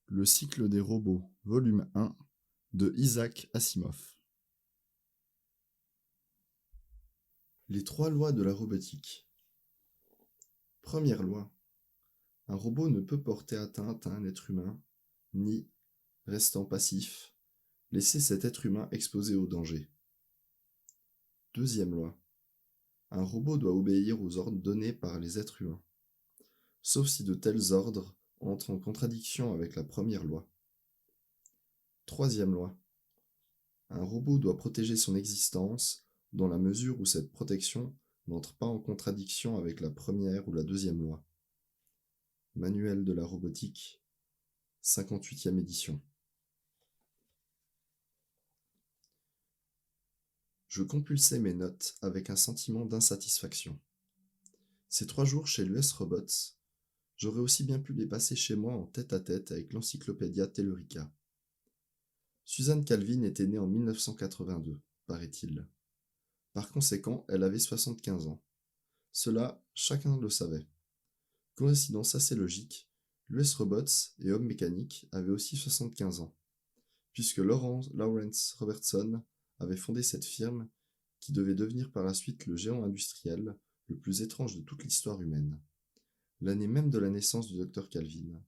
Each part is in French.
Le cycle des robots, volume 1, de Isaac Asimov. Les 3 lois de la robotique. Première loi. Un robot ne peut porter atteinte à un être humain, ni, restant passif, laisser cet être humain exposé au danger. Deuxième loi. Un robot doit obéir aux ordres donnés par les êtres humains, sauf si de tels ordres entrent en contradiction avec la première loi. Troisième loi. Un robot doit protéger son existence dans la mesure où cette protection n'entre pas en contradiction avec la première ou la deuxième loi. Manuel de la robotique, 58e édition. Je compulsais mes notes avec un sentiment d'insatisfaction. Ces 3 jours chez l'US Robots, j'aurais aussi bien pu les passer chez moi en tête-à-tête avec l'encyclopédia Tellurica. Suzanne Calvin était née en 1982, paraît-il. Par conséquent, elle avait 75 ans. Cela, chacun le savait. Coïncidence assez logique, l'US Robots et Homme Mécanique avaient aussi 75 ans, puisque Lawrence Robertson avait fondé cette firme qui devait devenir par la suite le géant industriel le plus étrange de toute l'histoire humaine. L'année même de la naissance du docteur Calvin.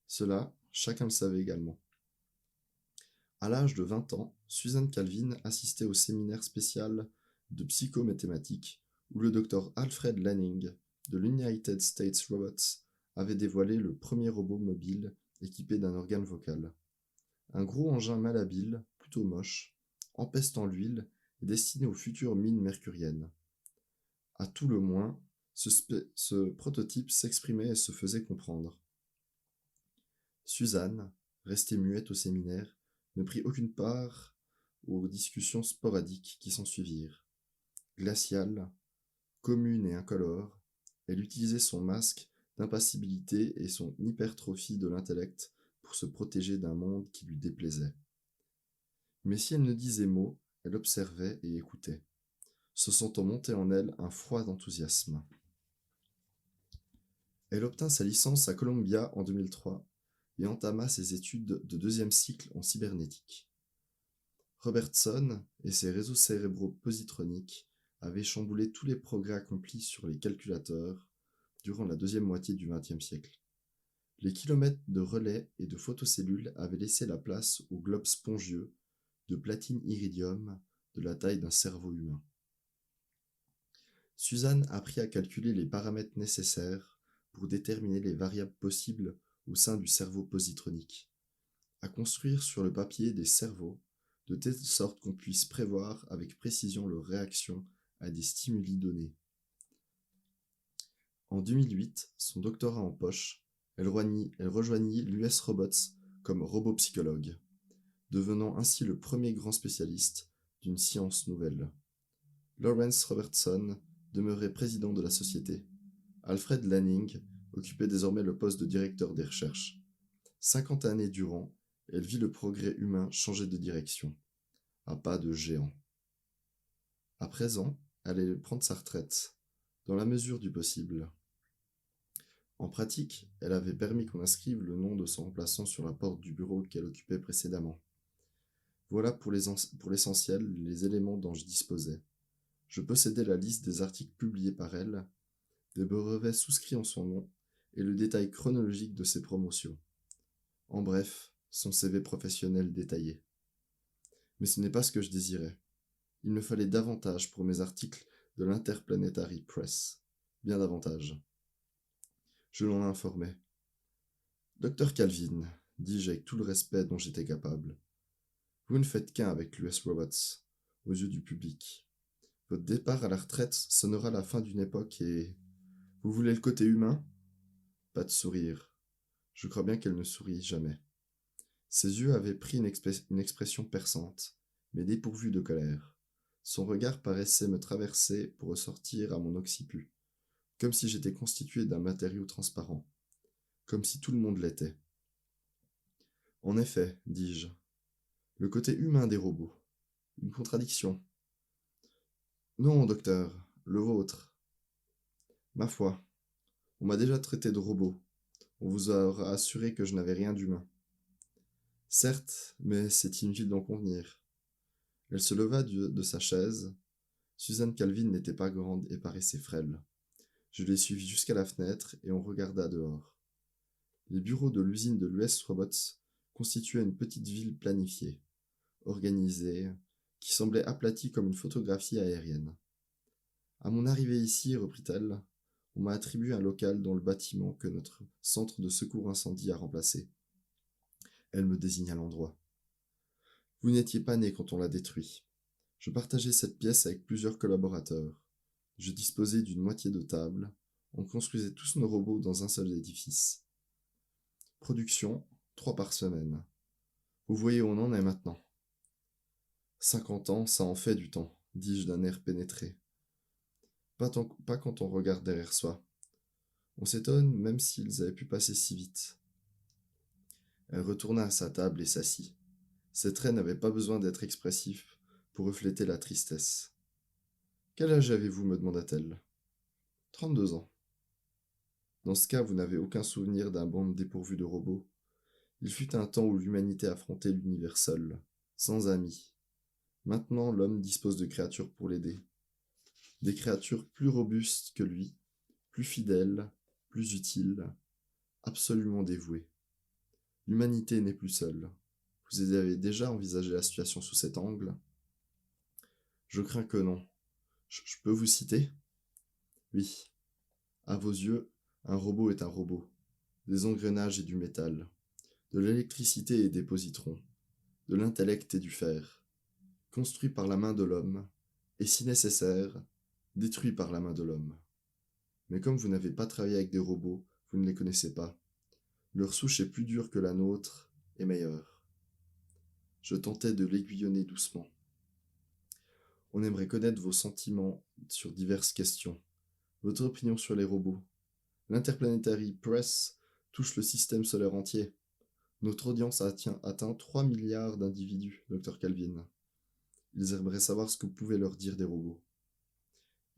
Cela, chacun le savait également. À l'âge de 20 ans, Suzanne Calvin assistait au séminaire spécial de psychomathématiques où le docteur Alfred Lanning de l'United States Robots avait dévoilé le premier robot mobile équipé d'un organe vocal. Un gros engin malhabile, plutôt moche, empestant l'huile et destiné aux futures mines mercuriennes. À tout le moins, ce prototype s'exprimait et se faisait comprendre. Suzanne, restée muette au séminaire, ne prit aucune part aux discussions sporadiques qui s'ensuivirent. Glaciale, commune et incolore, elle utilisait son masque d'impassibilité et son hypertrophie de l'intellect pour se protéger d'un monde qui lui déplaisait. Mais si elle ne disait mot, elle observait et écoutait, se sentant monter en elle un froid enthousiasme. Elle obtint sa licence à Columbia en 2003 et entama ses études de 2e cycle en cybernétique. Robertson et ses réseaux cérébraux positroniques avaient chamboulé tous les progrès accomplis sur les calculateurs durant la deuxième moitié du XXe siècle. Les kilomètres de relais et de photocellules avaient laissé la place aux globes spongieux de platine iridium de la taille d'un cerveau humain. Suzanne apprit à calculer les paramètres nécessaires pour déterminer les variables possibles au sein du cerveau positronique, à construire sur le papier des cerveaux de telle sorte qu'on puisse prévoir avec précision leurs réactions à des stimuli donnés. En 2008, son doctorat en poche, elle rejoignit l'US Robots comme robot-psychologue, devenant ainsi le premier grand spécialiste d'une science nouvelle. Lawrence Robertson demeurait président de la société. Alfred Lanning occupait désormais le poste de directeur des recherches. 50 années durant, elle vit le progrès humain changer de direction, à pas de géant. À présent, elle allait prendre sa retraite, dans la mesure du possible. En pratique, elle avait permis qu'on inscrive le nom de son remplaçant sur la porte du bureau qu'elle occupait précédemment. Voilà pour l'essentiel les éléments dont je disposais. Je possédais la liste des articles publiés par elle, des brevets souscrits en son nom et le détail chronologique de ses promotions. En bref, son CV professionnel détaillé. Mais ce n'est pas ce que je désirais. Il me fallait davantage pour mes articles de l'Interplanetary Press. Bien davantage. Je l'en informais. Docteur Calvin, dis-je avec tout le respect dont j'étais capable, vous ne faites qu'un avec l'US Robots, aux yeux du public. Votre départ à la retraite sonnera la fin d'une époque et... Vous voulez le côté humain ? Pas de sourire. Je crois bien qu'elle ne sourit jamais. Ses yeux avaient pris une expression perçante, mais dépourvue de colère. Son regard paraissait me traverser pour ressortir à mon occiput, comme si j'étais constitué d'un matériau transparent, comme si tout le monde l'était. En effet, dis-je, le côté humain des robots. Une contradiction. Non, docteur, le vôtre. Ma foi, on m'a déjà traité de robot. On vous aura assuré que je n'avais rien d'humain. Certes, mais c'est inutile d'en convenir. Elle se leva de sa chaise. Suzanne Calvin n'était pas grande et paraissait frêle. Je l'ai suivie jusqu'à la fenêtre et on regarda dehors. Les bureaux de l'usine de l'US Robots constituaient une petite ville planifiée, organisée, qui semblait aplatie comme une photographie aérienne. À mon arrivée ici, reprit-elle, on m'a attribué un local dans le bâtiment que notre centre de secours incendie a remplacé. Elle me désigna l'endroit. Vous n'étiez pas né quand on l'a détruit. Je partageais cette pièce avec plusieurs collaborateurs. Je disposais d'une moitié de table. On construisait tous nos robots dans un seul édifice. Production, 3 par semaine. Vous voyez où on en est maintenant. 50 ans, ça en fait du temps, dis-je d'un air pénétré. Pas quand on regarde derrière soi. On s'étonne même s'ils avaient pu passer si vite. Elle retourna à sa table et s'assit. Ses traits n'avaient pas besoin d'être expressifs pour refléter la tristesse. Quel âge avez-vous me demanda-t-elle. 32 ans. Dans ce cas, vous n'avez aucun souvenir d'un monde dépourvu de robots. Il fut un temps où l'humanité affrontait l'univers seule, sans amis. Maintenant, l'homme dispose de créatures pour l'aider. Des créatures plus robustes que lui, plus fidèles, plus utiles, absolument dévouées. L'humanité n'est plus seule. Vous avez déjà envisagé la situation sous cet angle? Je crains que non. Je peux vous citer? Oui. À vos yeux, un robot est un robot. Des engrenages et du métal. De l'électricité et des positrons. De l'intellect et du fer. Construit par la main de l'homme, et si nécessaire, détruit par la main de l'homme. Mais comme vous n'avez pas travaillé avec des robots, vous ne les connaissez pas. Leur souche est plus dure que la nôtre, et meilleure. Je tentais de l'aiguillonner doucement. On aimerait connaître vos sentiments sur diverses questions. Votre opinion sur les robots. L'Interplanetary Press touche le système solaire entier. Notre audience atteint 3 milliards d'individus, Dr Calvin. Ils aimeraient savoir ce que vous pouvez leur dire des robots.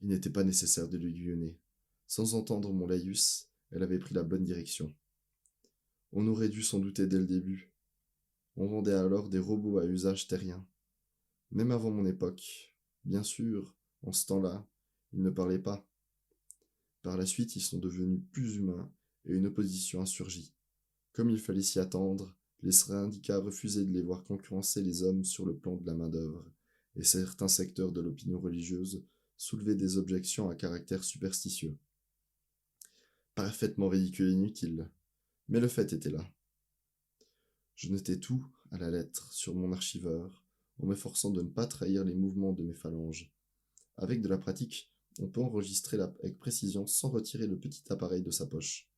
Il n'était pas nécessaire de l'aiguillonner. Sans entendre mon laïus, elle avait pris la bonne direction. On aurait dû s'en douter dès le début. On vendait alors des robots à usage terrien. Même avant mon époque. Bien sûr, en ce temps-là, ils ne parlaient pas. Par la suite, ils sont devenus plus humains et une opposition a surgi. Comme il fallait s'y attendre, les syndicats refusaient de les voir concurrencer les hommes sur le plan de la main-d'œuvre, et certains secteurs de l'opinion religieuse soulevaient des objections à caractère superstitieux. Parfaitement ridicule et inutile, mais le fait était là. Je notais tout, à la lettre, sur mon archiveur, en m'efforçant de ne pas trahir les mouvements de mes phalanges. Avec de la pratique, on peut enregistrer avec précision sans retirer le petit appareil de sa poche.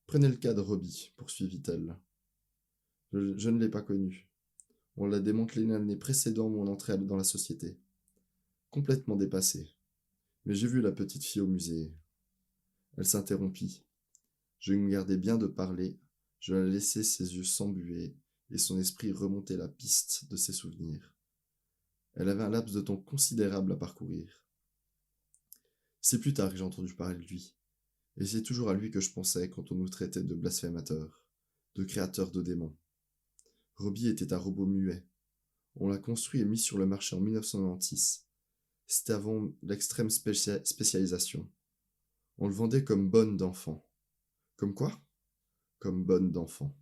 Prenez le cas de Robbie, poursuivit-elle. Je ne l'ai pas connu. On l'a démantelé l'année précédant mon entrée dans la société. Complètement dépassée. Mais j'ai vu la petite fille au musée. Elle s'interrompit. Je me gardais bien de parler. Je la laissais ses yeux s'embuer et son esprit remonter la piste de ses souvenirs. Elle avait un laps de temps considérable à parcourir. C'est plus tard que j'ai entendu parler de lui. Et c'est toujours à lui que je pensais quand on nous traitait de blasphémateurs, de créateurs de démons. Robbie était un robot muet. On l'a construit et mis sur le marché en 1996. C'était avant l'extrême spécialisation. On le vendait comme bonne d'enfant. Comme quoi? Comme bonne d'enfant.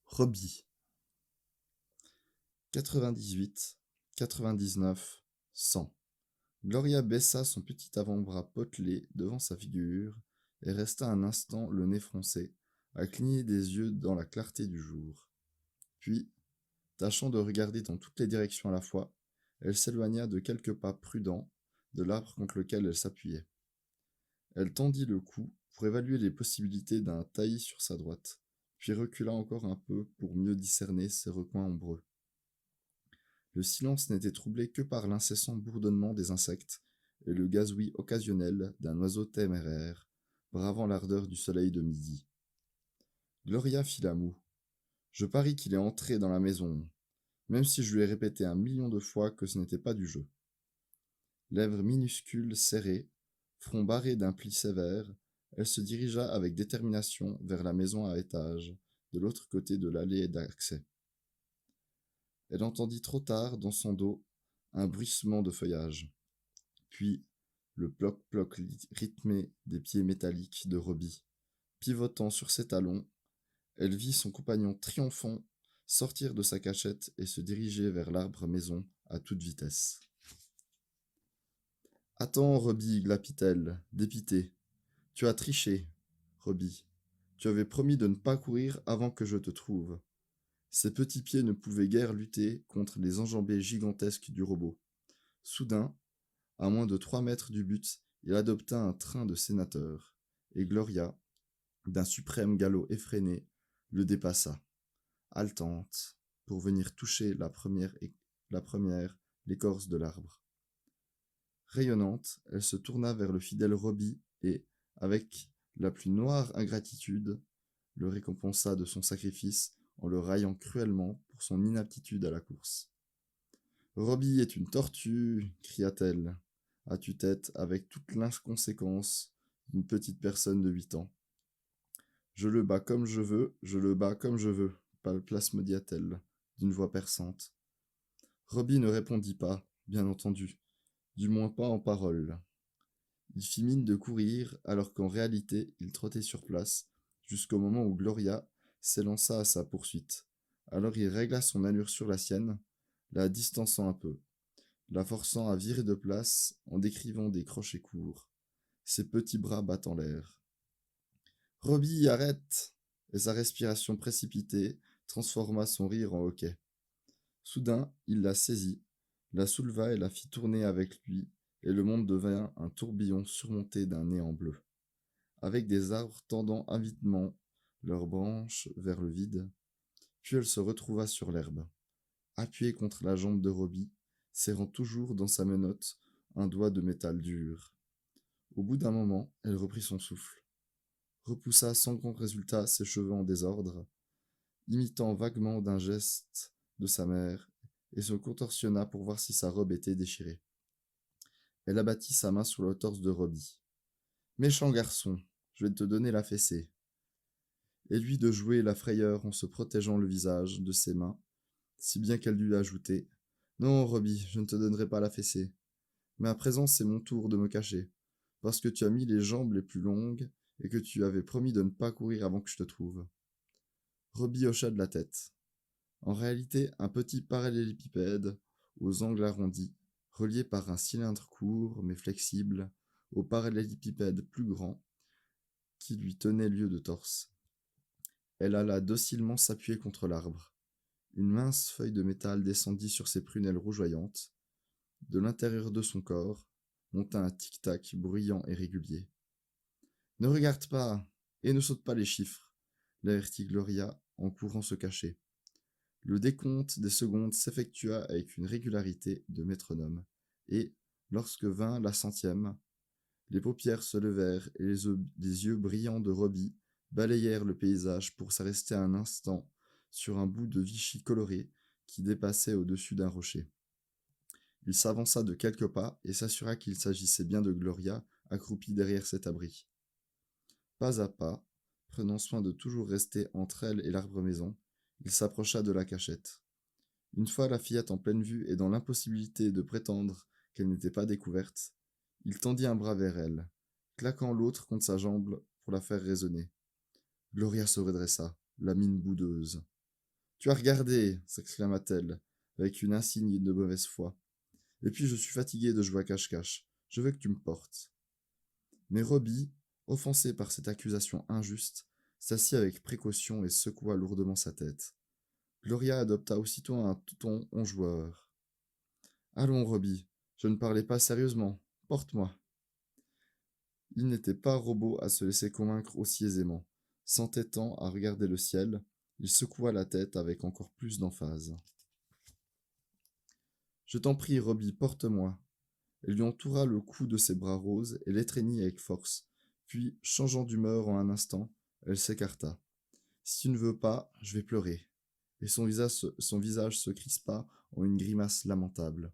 Robbie. 98, 99, 100. Gloria baissa son petit avant-bras potelé devant sa figure et resta un instant le nez froncé, à cligner des yeux dans la clarté du jour. Puis, tâchant de regarder dans toutes les directions à la fois, elle s'éloigna de quelques pas prudents de l'arbre contre lequel elle s'appuyait. Elle tendit le cou pour évaluer les possibilités d'un taillis sur sa droite, puis recula encore un peu pour mieux discerner ses recoins ombreux. Le silence n'était troublé que par l'incessant bourdonnement des insectes et le gazouillis occasionnel d'un oiseau téméraire, bravant l'ardeur du soleil de midi. Gloria fit la moue. Je parie qu'il est entré dans la maison, même si je lui ai répété 1 million de fois que ce n'était pas du jeu. Lèvres minuscules serrées, front barré d'un pli sévère, Elle se dirigea avec détermination vers la maison à étage, de l'autre côté de l'allée d'accès. Elle entendit trop tard, dans son dos, un bruissement de feuillage, puis le ploc-ploc rythmé des pieds métalliques de Robbie. Pivotant sur ses talons, elle vit son compagnon triomphant sortir de sa cachette et se diriger vers l'arbre maison à toute vitesse. « Attends, Robbie, glapit-elle, dépitée. Tu as triché, Robbie. Tu avais promis de ne pas courir avant que je te trouve. » Ses petits pieds ne pouvaient guère lutter contre les enjambées gigantesques du robot. Soudain, à moins de 3 mètres du but, il adopta un train de sénateur, et Gloria, d'un suprême galop effréné, le dépassa, haletante, pour venir toucher la première l'écorce de l'arbre. Rayonnante, elle se tourna vers le fidèle Robbie et, avec la plus noire ingratitude, le récompensa de son sacrifice en le raillant cruellement pour son inaptitude à la course. « Robbie est une tortue !» cria-t-elle, à tue-tête avec toute l'inconséquence d'une petite personne de 8 ans. « Je le bats comme je veux, je le bats comme je veux, plasmodia-t-elle, d'une voix perçante. Robbie ne répondit pas, bien entendu, du moins pas en paroles. Il fit mine de courir, alors qu'en réalité, il trottait sur place, jusqu'au moment où Gloria s'élança à sa poursuite. Alors il régla son allure sur la sienne, la distançant un peu, la forçant à virer de place en décrivant des crochets courts, ses petits bras battant l'air. « Robbie, arrête !» Et sa respiration précipitée transforma son rire en hoquet. Soudain, il la saisit, la souleva et la fit tourner avec lui, et le monde devint un tourbillon surmonté d'un néant bleu. Avec des arbres tendant avidement leurs branches vers le vide, puis elle se retrouva sur l'herbe, appuyée contre la jambe de Robbie, serrant toujours dans sa menotte un doigt de métal dur. Au bout d'un moment, elle reprit son souffle, repoussa sans grand résultat ses cheveux en désordre, imitant vaguement d'un geste de sa mère, et se contorsionna pour voir si sa robe était déchirée. Elle abattit sa main sur le torse de Robbie. « Méchant garçon, je vais te donner la fessée. » Et lui de jouer la frayeur en se protégeant le visage de ses mains, si bien qu'elle lui ajoutait « Non, Robbie, je ne te donnerai pas la fessée. Mais à présent, c'est mon tour de me cacher, parce que tu as mis les jambes les plus longues et que tu avais promis de ne pas courir avant que je te trouve. » Robbie hocha de la tête. En réalité, un petit parallélépipède aux angles arrondis, relié par un cylindre court mais flexible au parallélépipède plus grand qui lui tenait lieu de torse. Elle alla docilement s'appuyer contre l'arbre. Une mince feuille de métal descendit sur ses prunelles rougeoyantes. De l'intérieur de son corps monta un tic-tac bruyant et régulier. « Ne regarde pas et ne saute pas les chiffres !» l'avertit Gloria en courant se cacher. Le décompte des secondes s'effectua avec une régularité de métronome, et, lorsque vint la 100e, les paupières se levèrent et les yeux brillants de Robbie balayèrent le paysage pour s'arrêter un instant sur un bout de Vichy coloré qui dépassait au-dessus d'un rocher. Il s'avança de quelques pas et s'assura qu'il s'agissait bien de Gloria, accroupie derrière cet abri. Pas à pas, prenant soin de toujours rester entre elle et l'arbre-maison, il s'approcha de la cachette. Une fois la fillette en pleine vue et dans l'impossibilité de prétendre qu'elle n'était pas découverte, il tendit un bras vers elle, claquant l'autre contre sa jambe pour la faire résonner. Gloria se redressa, la mine boudeuse. « Tu as regardé !» s'exclama-t-elle, avec une insigne de mauvaise foi. « Et puis je suis fatiguée de jouer à cache-cache. Je veux que tu me portes. » Mais Robbie, offensé par cette accusation injuste, s'assit avec précaution et secoua lourdement sa tête. Gloria adopta aussitôt un ton enjoueur. « Allons, Robbie, je ne parlais pas sérieusement. Porte-moi. » Il n'était pas robot à se laisser convaincre aussi aisément. S'entêtant à regarder le ciel, il secoua la tête avec encore plus d'emphase. « Je t'en prie, Robbie, porte-moi. » Elle lui entoura le cou de ses bras roses et l'étreignit avec force. Puis, changeant d'humeur en un instant, elle s'écarta. « Si tu ne veux pas, je vais pleurer. » Et son visage se crispa en une grimace lamentable.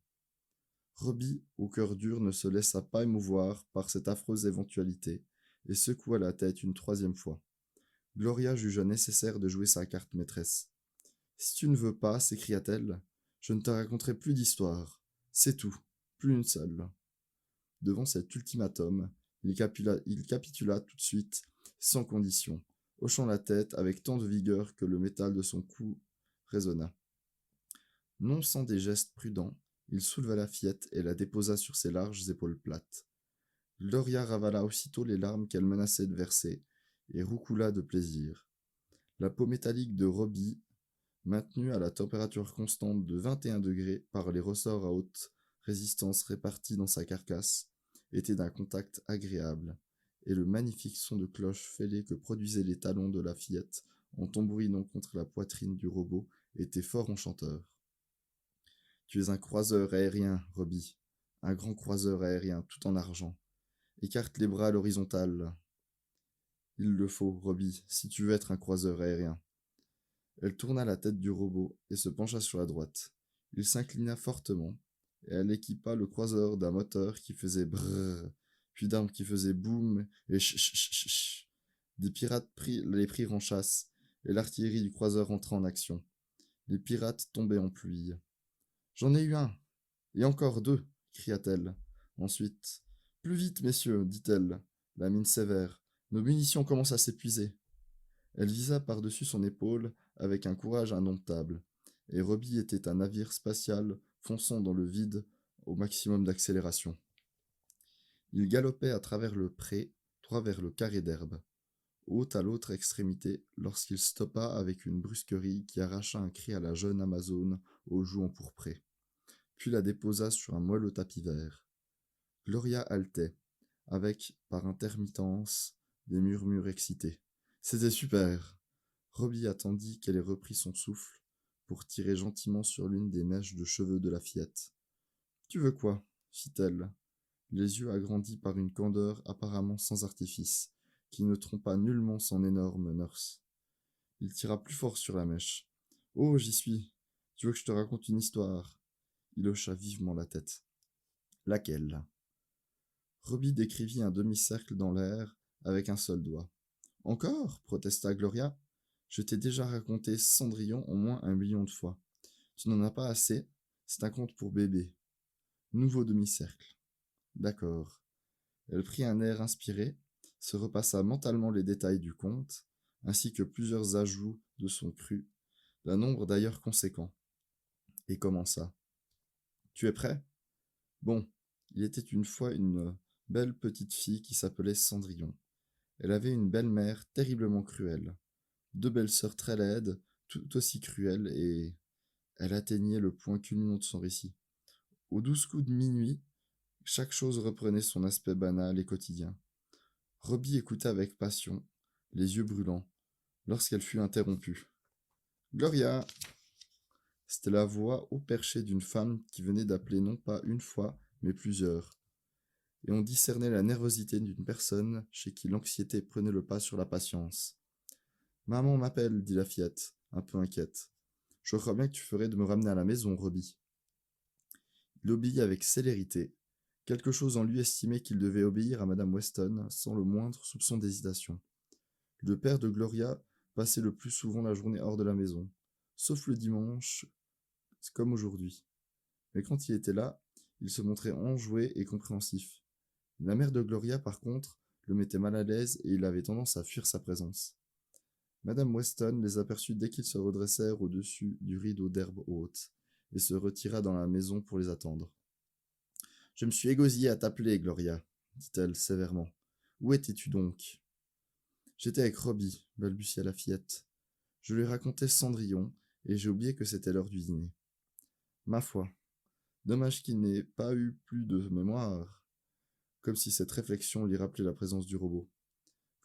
Robbie, au cœur dur, ne se laissa pas émouvoir par cette affreuse éventualité et secoua la tête une troisième fois. Gloria jugea nécessaire de jouer sa carte maîtresse. « Si tu ne veux pas, s'écria-t-elle, je ne te raconterai plus d'histoire. C'est tout, plus une seule. » Devant cet ultimatum, il capitula tout de suite, sans condition, hochant la tête avec tant de vigueur que le métal de son cou résonna. Non sans des gestes prudents, il souleva la fillette et la déposa sur ses larges épaules plates. Gloria ravala aussitôt les larmes qu'elle menaçait de verser, et roucoula de plaisir. La peau métallique de Robbie, maintenue à la température constante de 21 degrés par les ressorts à haute résistance répartis dans sa carcasse, était d'un contact agréable, et le magnifique son de cloche fêlée que produisaient les talons de la fillette en tambourinant contre la poitrine du robot était fort enchanteur. « Tu es un croiseur aérien, Robbie, un grand croiseur aérien tout en argent. Écarte les bras à l'horizontale. Il le faut, Robbie, si tu veux être un croiseur aérien. » Elle tourna la tête du robot et se pencha sur la droite. Il s'inclina fortement, et elle équipa le croiseur d'un moteur qui faisait brrr, puis d'armes qui faisaient boum et ch. Des pirates les prirent en chasse, et l'artillerie du croiseur entra en action. Les pirates tombaient en pluie. « J'en ai eu un, et encore deux, cria-t-elle. Ensuite, « Plus vite, messieurs, dit-elle, la mine sévère. Nos munitions commencent à s'épuiser. » Elle visa par-dessus son épaule avec un courage indomptable, et Robbie était un navire spatial fonçant dans le vide au maximum d'accélération. Il galopait à travers le pré, droit vers le carré d'herbe, haut à l'autre extrémité, lorsqu'il stoppa avec une brusquerie qui arracha un cri à la jeune Amazone aux joues empourprées, puis la déposa sur un moelleux tapis vert. Gloria haletait, avec, par intermittence, des murmures excités. C'était super. Robbie attendit qu'elle ait repris son souffle pour tirer gentiment sur l'une des mèches de cheveux de la fillette. « Tu veux quoi ?» fit-elle, les yeux agrandis par une candeur apparemment sans artifice, qui ne trompa nullement son énorme nurse. Il tira plus fort sur la mèche. « Oh, j'y suis. Tu veux que je te raconte une histoire ?» Il hocha vivement la tête. « Laquelle ?» Robbie décrivit un demi-cercle dans l'air avec un seul doigt. « Encore ?» protesta Gloria. « Je t'ai déjà raconté Cendrillon au moins 1 million de fois. Tu n'en as pas assez, c'est un conte pour bébé. Nouveau demi-cercle. » D'accord. Elle prit un air inspiré, se repassa mentalement les détails du conte, ainsi que plusieurs ajouts de son cru, d'un nombre d'ailleurs conséquent, et commença. « Tu es prêt ? Bon, il était une fois une belle petite fille qui s'appelait Cendrillon. Elle avait une belle-mère terriblement cruelle, 2 belles-sœurs très laides, tout aussi cruelles, et elle atteignait le point culminant de son récit. Aux 12 coups de minuit, chaque chose reprenait son aspect banal et quotidien. Robbie écouta avec passion, les yeux brûlants, lorsqu'elle fut interrompue. « Gloria !» C'était la voix haut perchée d'une femme qui venait d'appeler non pas une fois, mais plusieurs. Et on discernait la nervosité d'une personne chez qui l'anxiété prenait le pas sur la patience. « Maman m'appelle, dit la fillette, un peu inquiète. Je crois bien que tu ferais de me ramener à la maison, Robbie. » Il obéit avec célérité. Quelque chose en lui estimait qu'il devait obéir à Madame Weston sans le moindre soupçon d'hésitation. Le père de Gloria passait le plus souvent la journée hors de la maison, sauf le dimanche, comme aujourd'hui. Mais quand il était là, il se montrait enjoué et compréhensif. La mère de Gloria, par contre, le mettait mal à l'aise et il avait tendance à fuir sa présence. Madame Weston les aperçut dès qu'ils se redressèrent au-dessus du rideau d'herbe haute et se retira dans la maison pour les attendre. « Je me suis égosillée à t'appeler, Gloria, dit-elle sévèrement. Où étais-tu donc ? » J'étais avec Robbie, balbutia la fillette. Je lui racontais Cendrillon et j'ai oublié que c'était l'heure du dîner. Ma foi, dommage qu'il n'ait pas eu plus de mémoire, comme si cette réflexion lui rappelait la présence du robot.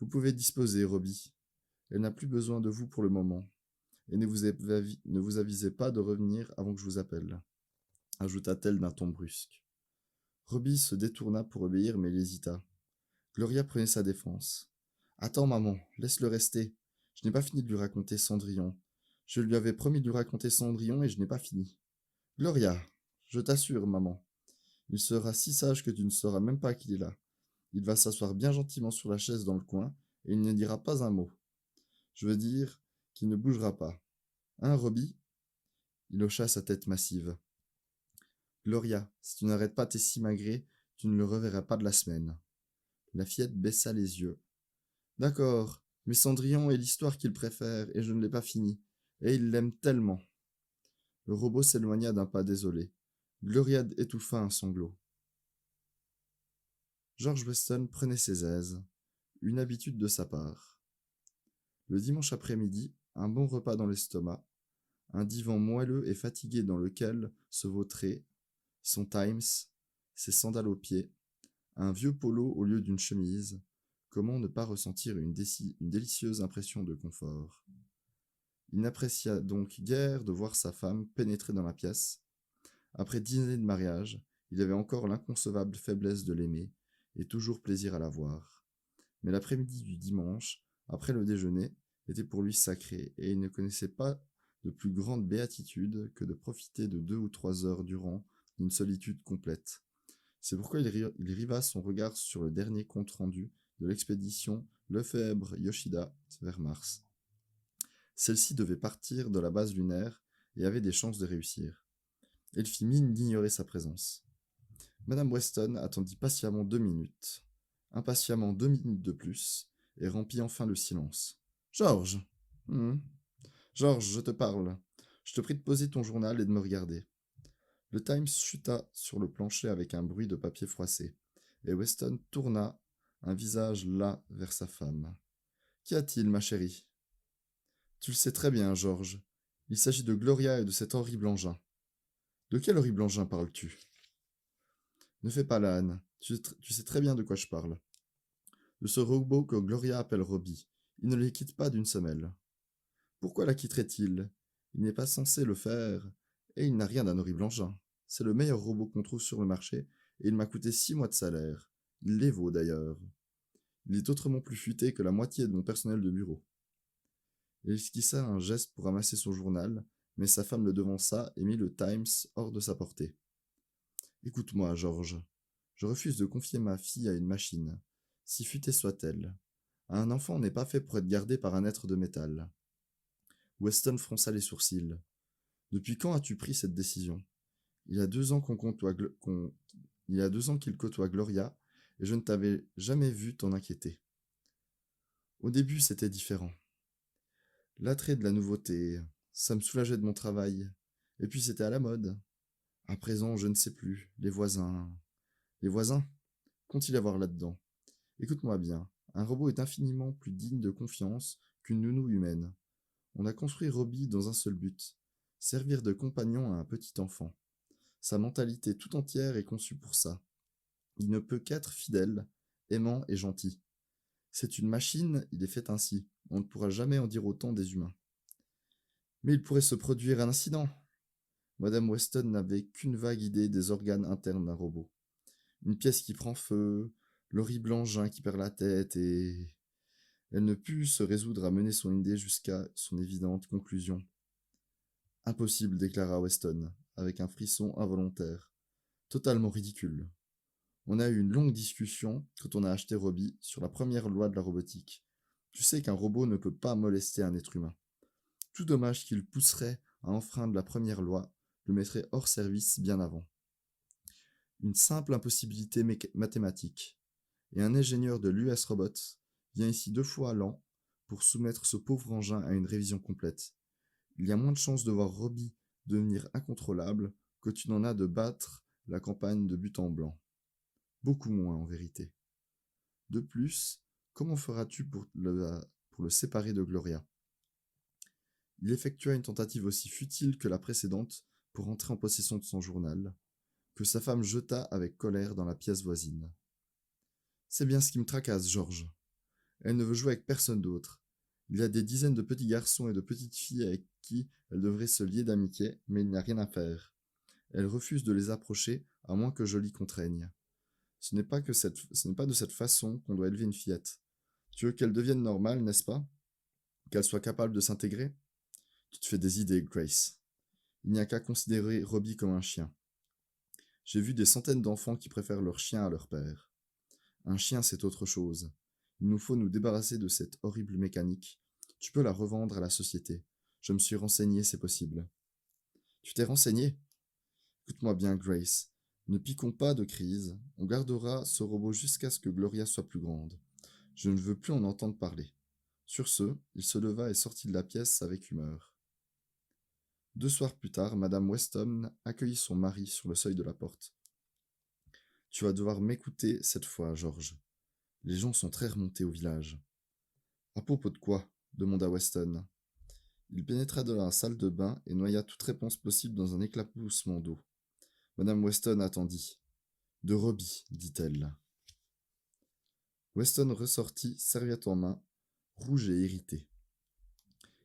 Vous pouvez disposer, Robbie. Elle n'a plus besoin de vous pour le moment, et ne vous avisez pas de revenir avant que je vous appelle, ajouta-t-elle d'un ton brusque. Robbie se détourna pour obéir, mais il hésita. Gloria prenait sa défense. « Attends, maman, laisse-le rester. Je n'ai pas fini de lui raconter Cendrillon. Je lui avais promis de lui raconter Cendrillon et je n'ai pas fini. Gloria, je t'assure, maman, il sera si sage que tu ne sauras même pas qu'il est là. Il va s'asseoir bien gentiment sur la chaise dans le coin, et il ne dira pas un mot. Je veux dire qu'il ne bougera pas. Hein, Robbie? Il hocha sa tête massive. Gloria, si tu n'arrêtes pas tes simagrées, tu ne le reverras pas de la semaine. La fillette baissa les yeux. D'accord, mais Cendrillon est l'histoire qu'il préfère, et je ne l'ai pas finie. Et il l'aime tellement. Le robot s'éloigna d'un pas désolé. Gloria étouffa un sanglot. George Weston prenait ses aises, une habitude de sa part. Le dimanche après-midi, un bon repas dans l'estomac, un divan moelleux et fatigué dans lequel se vautrait son Times, ses sandales aux pieds, un vieux polo au lieu d'une chemise. Comment ne pas ressentir une délicieuse impression de confort? Il n'apprécia donc guère de voir sa femme pénétrer dans la pièce. Après 10 années de mariage, il avait encore l'inconcevable faiblesse de l'aimer, et toujours plaisir à la voir. Mais l'après-midi du dimanche, après le déjeuner, était pour lui sacré, et il ne connaissait pas de plus grande béatitude que de profiter de 2 ou 3 heures durant d'une solitude complète. C'est pourquoi il riva son regard sur le dernier compte-rendu de l'expédition Lefebvre-Yoshida vers Mars. Celle-ci devait partir de la base lunaire et avait des chances de réussir. Elle fit mine d'ignorer sa présence. Madame Weston attendit patiemment 2 minutes, impatiemment 2 minutes de plus, et rompit enfin le silence. « Georges !»« Georges, je te parle. Je te prie de poser ton journal et de me regarder. » Le Times chuta sur le plancher avec un bruit de papier froissé, et Weston tourna un visage las vers sa femme. « Qu'y a-t-il, ma chérie ? » ?»« Tu le sais très bien, Georges. Il s'agit de Gloria et de cet horrible engin. »« De quel horrible engin parles-tu ? » ?»« Ne fais pas l'âne. Tu sais très bien de quoi je parle. De ce robot que Gloria appelle Robbie. Il ne les quitte pas d'une semelle. » »« Pourquoi la quitterait-il ? Il n'est pas censé le faire, et il n'a rien d'un horrible engin. C'est le meilleur robot qu'on trouve sur le marché, et il m'a coûté 6 mois de salaire. Il les vaut d'ailleurs. Il est autrement plus futé que la moitié de mon personnel de bureau. » Il esquissa un geste pour ramasser son journal, mais sa femme le devança et mit le Times hors de sa portée. « Écoute-moi, Georges. Je refuse de confier ma fille à une machine, si futée soit-elle. Un enfant n'est pas fait pour être gardé par un être de métal. » Weston fronça les sourcils. « Depuis quand as-tu pris cette décision ? Il y a 2 ans il y a 2 ans qu'il côtoie Gloria, et je ne t'avais jamais vu t'en inquiéter. Au début, c'était différent. L'attrait de la nouveauté, ça me soulageait de mon travail, et puis c'était à la mode. À présent, je ne sais plus. Les voisins... Les voisins ? Qu'ont-ils à voir là-dedans ? Écoute-moi bien, un robot est infiniment plus digne de confiance qu'une nounou humaine. On a construit Robbie dans un seul but, servir de compagnon à un petit enfant. Sa mentalité tout entière est conçue pour ça. Il ne peut qu'être fidèle, aimant et gentil. C'est une machine, il est fait ainsi. On ne pourra jamais en dire autant des humains. Mais il pourrait se produire un incident. Madame Weston n'avait qu'une vague idée des organes internes d'un robot. Une pièce qui prend feu, l'horrible engin qui perd la tête et... Elle ne put se résoudre à mener son idée jusqu'à son évidente conclusion. Impossible, déclara Weston, avec un frisson involontaire. Totalement ridicule. On a eu une longue discussion, quand on a acheté Robbie, sur la première loi de la robotique. Tu sais qu'un robot ne peut pas molester un être humain. Tout dommage qu'il pousserait à enfreindre la première loi, le mettrait hors service bien avant. Une simple impossibilité mathématique. Et un ingénieur de l'US Robots vient ici 2 fois l'an pour soumettre ce pauvre engin à une révision complète. Il y a moins de chances de voir Robbie devenir incontrôlable que tu n'en as de battre la campagne de but en blanc. Beaucoup moins, en vérité. De plus, comment feras-tu pour le séparer de Gloria ? Il effectua une tentative aussi futile que la précédente pour entrer en possession de son journal, que sa femme jeta avec colère dans la pièce voisine. C'est bien ce qui me tracasse, Georges. Elle ne veut jouer avec personne d'autre. Il y a des dizaines de petits garçons et de petites filles avec qui elle devrait se lier d'amitié, mais il n'y a rien à faire. Elle refuse de les approcher, à moins que je l'y contraigne. Ce n'est pas de cette façon qu'on doit élever une fillette. Tu veux qu'elle devienne normale, n'est-ce pas ? Qu'elle soit capable de s'intégrer ? Tu te fais des idées, Grace. Il n'y a qu'à considérer Robbie comme un chien. J'ai vu des centaines d'enfants qui préfèrent leur chien à leur père. Un chien, c'est autre chose. Il nous faut nous débarrasser de cette horrible mécanique. Tu peux la revendre à la société. Je me suis renseigné, c'est possible. Tu t'es renseigné? Écoute-moi bien, Grace. Ne piquons pas de crise. On gardera ce robot jusqu'à ce que Gloria soit plus grande. Je ne veux plus en entendre parler. Sur ce, il se leva et sortit de la pièce avec humeur. 2 soirs plus tard, Madame Weston accueillit son mari sur le seuil de la porte. Tu vas devoir m'écouter cette fois, George. Les gens sont très remontés au village. À propos de quoi? Demanda Weston. Il pénétra dans la salle de bain et noya toute réponse possible dans un éclaboussement d'eau. Madame Weston attendit. De Robbie, dit-elle. Weston ressortit, serviette en main, rouge et irrité.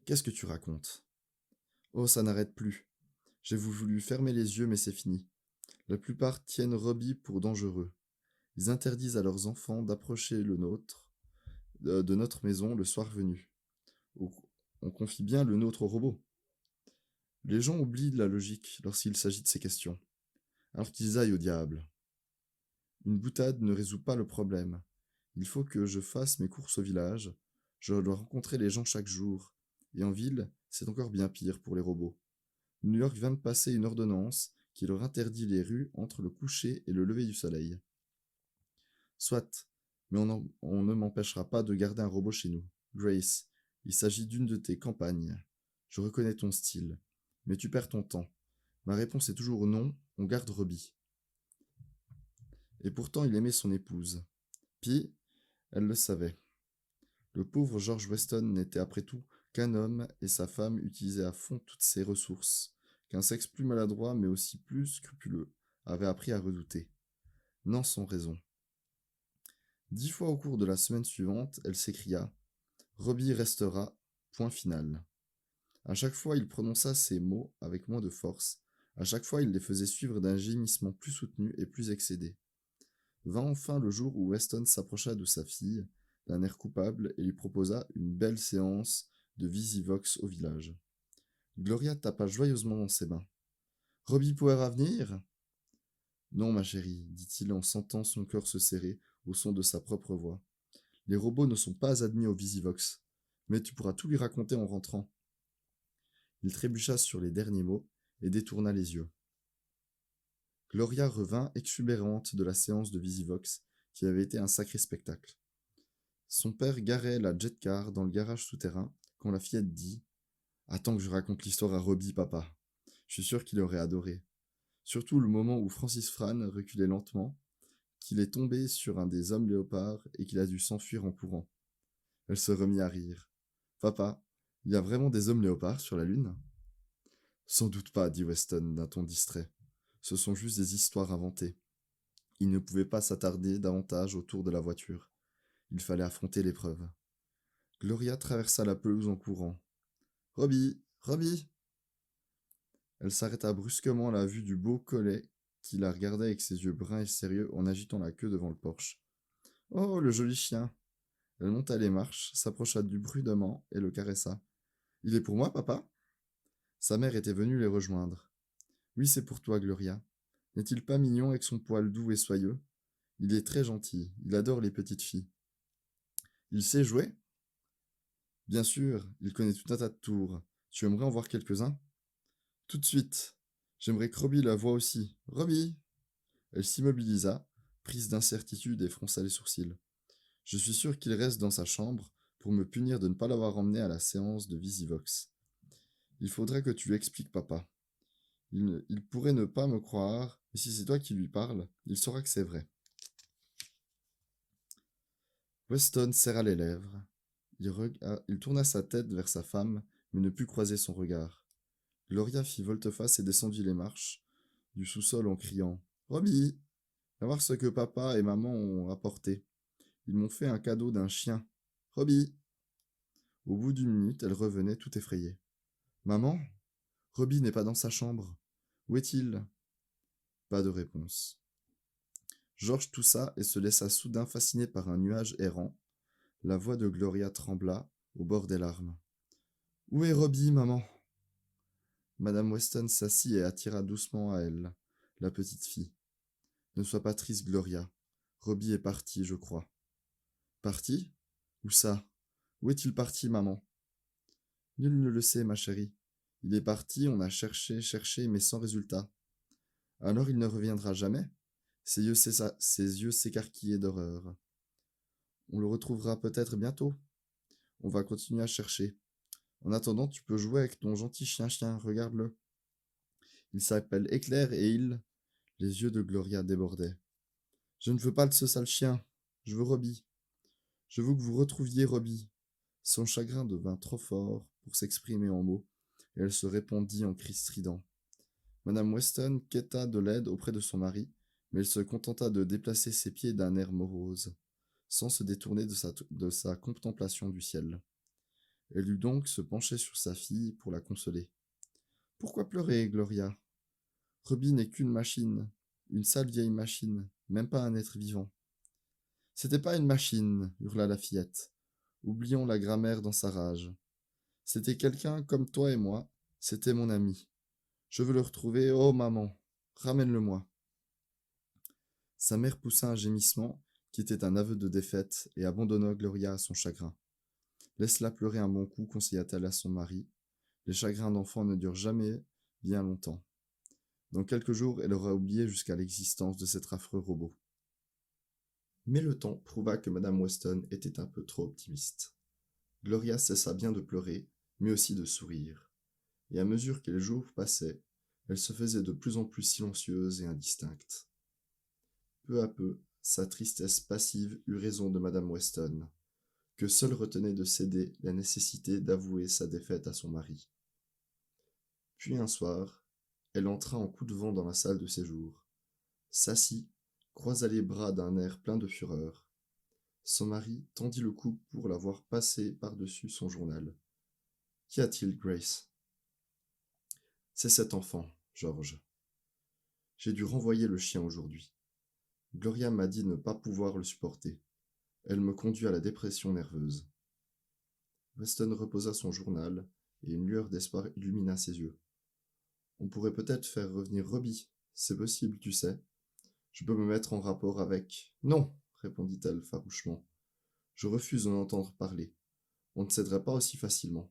Qu'est-ce que tu racontes? Oh, ça n'arrête plus. J'ai voulu fermer les yeux, mais c'est fini. La plupart tiennent Robbie pour dangereux. Ils interdisent à leurs enfants d'approcher de notre maison le soir venu. On confie bien le nôtre au robot. Les gens oublient la logique lorsqu'il s'agit de ces questions. Alors qu'ils aillent au diable. Une boutade ne résout pas le problème. Il faut que je fasse mes courses au village. Je dois rencontrer les gens chaque jour. Et en ville, c'est encore bien pire pour les robots. New York vient de passer une ordonnance qui leur interdit les rues entre le coucher et le lever du soleil. Soit, mais on ne m'empêchera pas de garder un robot chez nous. Grace, il s'agit d'une de tes campagnes. Je reconnais ton style, mais tu perds ton temps. Ma réponse est toujours non, on garde Robbie. Et pourtant il aimait son épouse. Puis, elle le savait. Le pauvre George Weston n'était après tout qu'un homme et sa femme utilisaient à fond toutes ses ressources, qu'un sexe plus maladroit mais aussi plus scrupuleux avait appris à redouter. Non sans raison. 10 fois au cours de la semaine suivante, elle s'écria « Robbie restera, point final ». À chaque fois, il prononça ces mots avec moins de force. À chaque fois, il les faisait suivre d'un gémissement plus soutenu et plus excédé. Vint enfin le jour où Weston s'approcha de sa fille, d'un air coupable, et lui proposa une belle séance de Visivox au village. Gloria tapa joyeusement dans ses mains. « Robbie pourra venir ?»« Non, ma chérie, dit-il en sentant son cœur se serrer au son de sa propre voix. Les robots ne sont pas admis au Visivox, mais tu pourras tout lui raconter en rentrant. Il trébucha sur les derniers mots et détourna les yeux. Gloria revint exubérante de la séance de Visivox, qui avait été un sacré spectacle. Son père garait la jet-car dans le garage souterrain quand la fillette dit « Attends que je raconte l'histoire à Robbie, papa. Je suis sûr qu'il aurait adoré. » Surtout le moment où Francis Fran reculait lentement, qu'il est tombé sur un des hommes léopards et qu'il a dû s'enfuir en courant. Elle se remit à rire. « Papa, il y a vraiment des hommes léopards sur la Lune ?»« Sans doute pas, dit Weston d'un ton distrait. Ce sont juste des histoires inventées. Il ne pouvait pas s'attarder davantage autour de la voiture. Il fallait affronter l'épreuve. Gloria traversa la pelouse en courant. « Robbie, Robbie !» Elle s'arrêta brusquement à la vue du beau collet qui la regardait avec ses yeux bruns et sérieux en agitant la queue devant le porche. « Oh, le joli chien !» Elle monta les marches, s'approcha du prudemment et le caressa. « Il est pour moi, papa ?» Sa mère était venue les rejoindre. « Oui, c'est pour toi, Gloria. N'est-il pas mignon avec son poil doux et soyeux? Il est très gentil, il adore les petites filles. Il sait jouer? Bien sûr, il connaît tout un tas de tours. Tu aimerais en voir quelques-uns? Tout de suite. J'aimerais que Robbie la voie aussi. Robbie! Elle s'immobilisa, prise d'incertitude et fronça les sourcils. Je suis sûr qu'il reste dans sa chambre pour me punir de ne pas l'avoir emmené à la séance de Visivox. Il faudrait que tu lui expliques, papa. Il pourrait ne pas me croire, mais si c'est toi qui lui parles, il saura que c'est vrai. Weston serra les lèvres. Il tourna sa tête vers sa femme, mais ne put croiser son regard. Gloria fit volte-face et descendit les marches du sous-sol en criant « Robbie, viens voir ce que papa et maman ont apporté. Ils m'ont fait un cadeau d'un chien. Robbie !» Au bout d'une minute, elle revenait tout effrayée. « Maman, Robbie n'est pas dans sa chambre. Où est-il » Pas de réponse. Georges toussa et se laissa soudain fasciné par un nuage errant. La voix de Gloria trembla au bord des larmes. « Où est Robbie, maman ?» Madame Weston s'assit et attira doucement à elle la petite fille. « Ne sois pas triste, Gloria. Robbie est parti, je crois. Parti? Où ça? Où est-il parti, maman? Nul ne le sait, ma chérie. Il est parti, on a cherché, cherché, mais sans résultat. Alors il ne reviendra jamais? Ses yeux s'écarquillaient d'horreur. On le retrouvera peut-être bientôt. On va continuer à chercher. En attendant, tu peux jouer avec ton gentil chien-chien, regarde-le. Il s'appelle Éclair et il... Les yeux de Gloria débordaient. Je ne veux pas de ce sale chien. Je veux Robbie. Je veux que vous retrouviez Robbie. Son chagrin devint trop fort pour s'exprimer en mots, et elle se répandit en cris stridents. Madame Weston quêta de l'aide auprès de son mari, mais elle se contenta de déplacer ses pieds d'un air morose, sans se détourner de sa contemplation du ciel. Elle dut donc se pencher sur sa fille pour la consoler. Pourquoi pleurer, Gloria? Robbie n'est qu'une machine, une sale vieille machine, même pas un être vivant. C'était pas une machine, hurla la fillette, oubliant la grammaire dans sa rage. C'était quelqu'un comme toi et moi, c'était mon ami. Je veux le retrouver, oh maman, ramène-le-moi. Sa mère poussa un gémissement, qui était un aveu de défaite, et abandonna Gloria à son chagrin. Laisse-la pleurer un bon coup, conseilla-t-elle à son mari. Les chagrins d'enfant ne durent jamais bien longtemps. Dans quelques jours, elle aura oublié jusqu'à l'existence de cet affreux robot. Mais le temps prouva que Madame Weston était un peu trop optimiste. Gloria cessa bien de pleurer, mais aussi de sourire. Et à mesure que les jours passaient, elle se faisait de plus en plus silencieuse et indistincte. Peu à peu, sa tristesse passive eut raison de Madame Weston, que seule retenait de céder la nécessité d'avouer sa défaite à son mari. Puis un soir, elle entra en coup de vent dans la salle de séjour, s'assit, croisa les bras d'un air plein de fureur. Son mari tendit le cou pour la voir passer par-dessus son journal. Qu'y a-t-il, Grace? C'est cet enfant, George. J'ai dû renvoyer le chien aujourd'hui. Gloria m'a dit ne pas pouvoir le supporter. Elle me conduit à la dépression nerveuse. Weston reposa son journal, et une lueur d'espoir illumina ses yeux. On pourrait peut-être faire revenir Robbie. C'est possible, tu sais. Je peux me mettre en rapport avec... Non, répondit-elle farouchement. Je refuse d'en entendre parler. On ne céderait pas aussi facilement.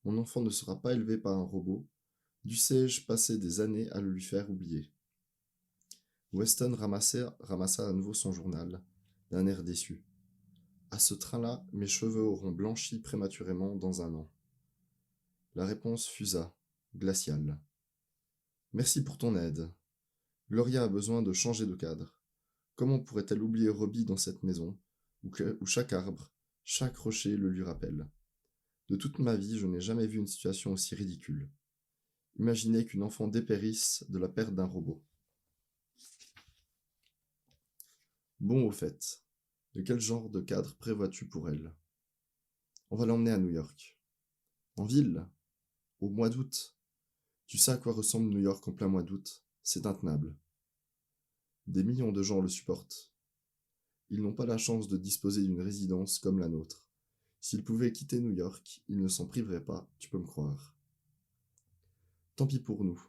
Mon enfant ne sera pas élevé par un robot. Dussé-je passer des années à le lui faire oublier? Weston ramassa à nouveau son journal, d'un air déçu. À ce train-là, mes cheveux auront blanchi prématurément dans un an. La réponse fusa, glaciale. Merci pour ton aide. Gloria a besoin de changer de cadre. Comment pourrait-elle oublier Robbie dans cette maison, où chaque arbre, chaque rocher le lui rappelle? De toute ma vie, je n'ai jamais vu une situation aussi ridicule. Imaginez qu'une enfant dépérisse de la perte d'un robot. Bon, au fait, de quel genre de cadre prévois-tu pour elle? On va l'emmener à New York. En ville? Au mois d'août? Tu sais à quoi ressemble New York en plein mois d'août? C'est intenable. Des millions de gens le supportent. Ils n'ont pas la chance de disposer d'une résidence comme la nôtre. S'ils pouvaient quitter New York, ils ne s'en priveraient pas, tu peux me croire. Tant pis pour nous.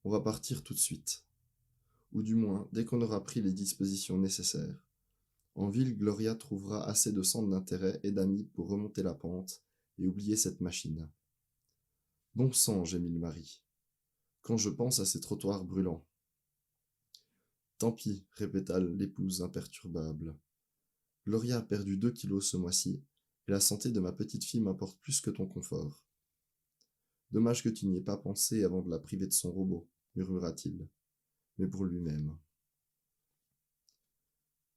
On va partir tout de suite. Ou du moins, dès qu'on aura pris les dispositions nécessaires. En ville, Gloria trouvera assez de centres d'intérêt et d'amis pour remonter la pente et oublier cette machine. Bon sang, gémit le mari. Quand je pense à ces trottoirs brûlants. Tant pis, répéta l'épouse imperturbable. Gloria a perdu 2 kilos ce mois-ci, et la santé de ma petite fille m'importe plus que ton confort. Dommage que tu n'y aies pas pensé avant de la priver de son robot, murmura-t-il, mais pour lui-même.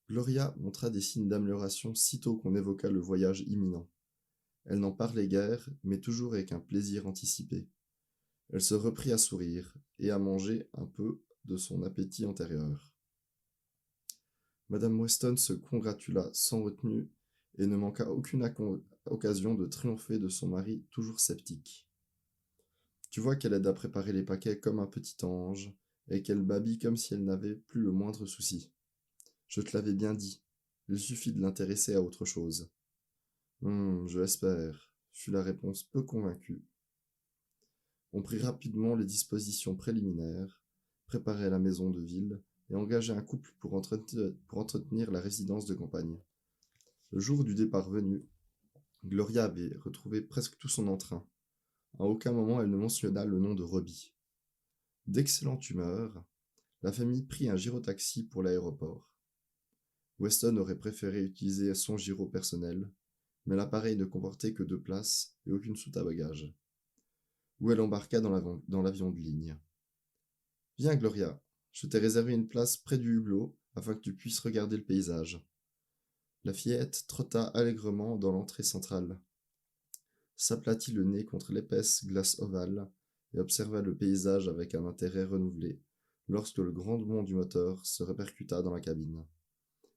Gloria montra des signes d'amélioration sitôt qu'on évoqua le voyage imminent. Elle n'en parlait guère, mais toujours avec un plaisir anticipé. Elle se reprit à sourire, et à manger un peu de son appétit antérieur. Madame Weston se congratula sans retenue, et ne manqua aucune occasion de triompher de son mari toujours sceptique. Tu vois qu'elle aide à préparer les paquets comme un petit ange, et qu'elle babille comme si elle n'avait plus le moindre souci. Je te l'avais bien dit, il suffit de l'intéresser à autre chose. Je l'espère, fut la réponse peu convaincue. On prit rapidement les dispositions préliminaires, préparait la maison de ville, et engager un couple pour entretenir la résidence de campagne. Le jour du départ venu, Gloria avait retrouvé presque tout son entrain. À aucun moment elle ne mentionna le nom de Robbie. D'excellente humeur, la famille prit un gyrotaxi pour l'aéroport. Weston aurait préféré utiliser son gyro personnel, mais l'appareil ne comportait que 2 places et aucune soute à bagages. Où elle embarqua dans l'avion de ligne. « Viens, Gloria, je t'ai réservé une place près du hublot afin que tu puisses regarder le paysage. » La fillette trotta allègrement dans l'entrée centrale, s'aplatit le nez contre l'épaisse glace ovale et observa le paysage avec un intérêt renouvelé lorsque le grondement du moteur se répercuta dans la cabine.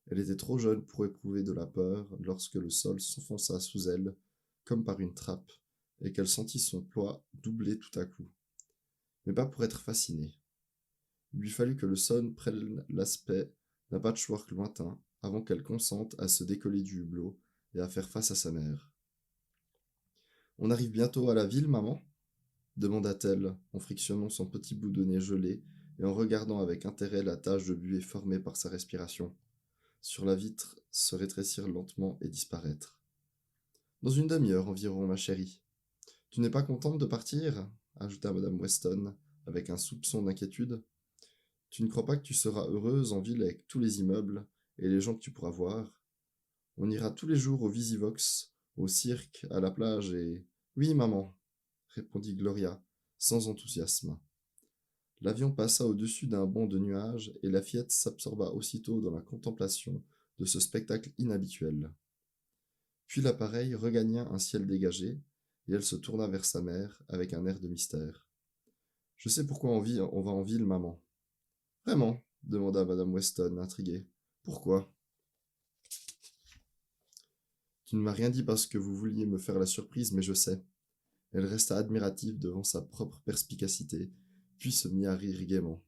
Elle était trop jeune pour éprouver de la peur lorsque le sol s'enfonça sous elle comme par une trappe et qu'elle sentit son poids doubler tout à coup. Mais pas pour être fascinée. Il lui fallut que le sol prenne l'aspect d'un patchwork lointain avant qu'elle consente à se décoller du hublot et à faire face à sa mère. « On arrive bientôt à la ville, maman ?» demanda-t-elle en frictionnant son petit bout de nez gelé et en regardant avec intérêt la tache de buée formée par sa respiration, sur la vitre se rétrécir lentement et disparaître. « Dans une demi-heure environ, ma chérie. Tu n'es pas contente de partir ?» ajouta madame Weston, avec un soupçon d'inquiétude. « Tu ne crois pas que tu seras heureuse en ville avec tous les immeubles et les gens que tu pourras voir? On ira tous les jours au Visivox, au cirque, à la plage et... »« Oui, maman, » répondit Gloria, sans enthousiasme. L'avion passa au-dessus d'un banc de nuages et la fillette s'absorba aussitôt dans la contemplation de ce spectacle inhabituel. Puis l'appareil regagna un ciel dégagé, et elle se tourna vers sa mère avec un air de mystère. « Je sais pourquoi on va en ville, maman. »« Vraiment ?» demanda madame Weston, intriguée. « Pourquoi ?»« Tu ne m'as rien dit parce que vous vouliez me faire la surprise, mais je sais. » Elle resta admirative devant sa propre perspicacité, puis se mit à rire gaiement.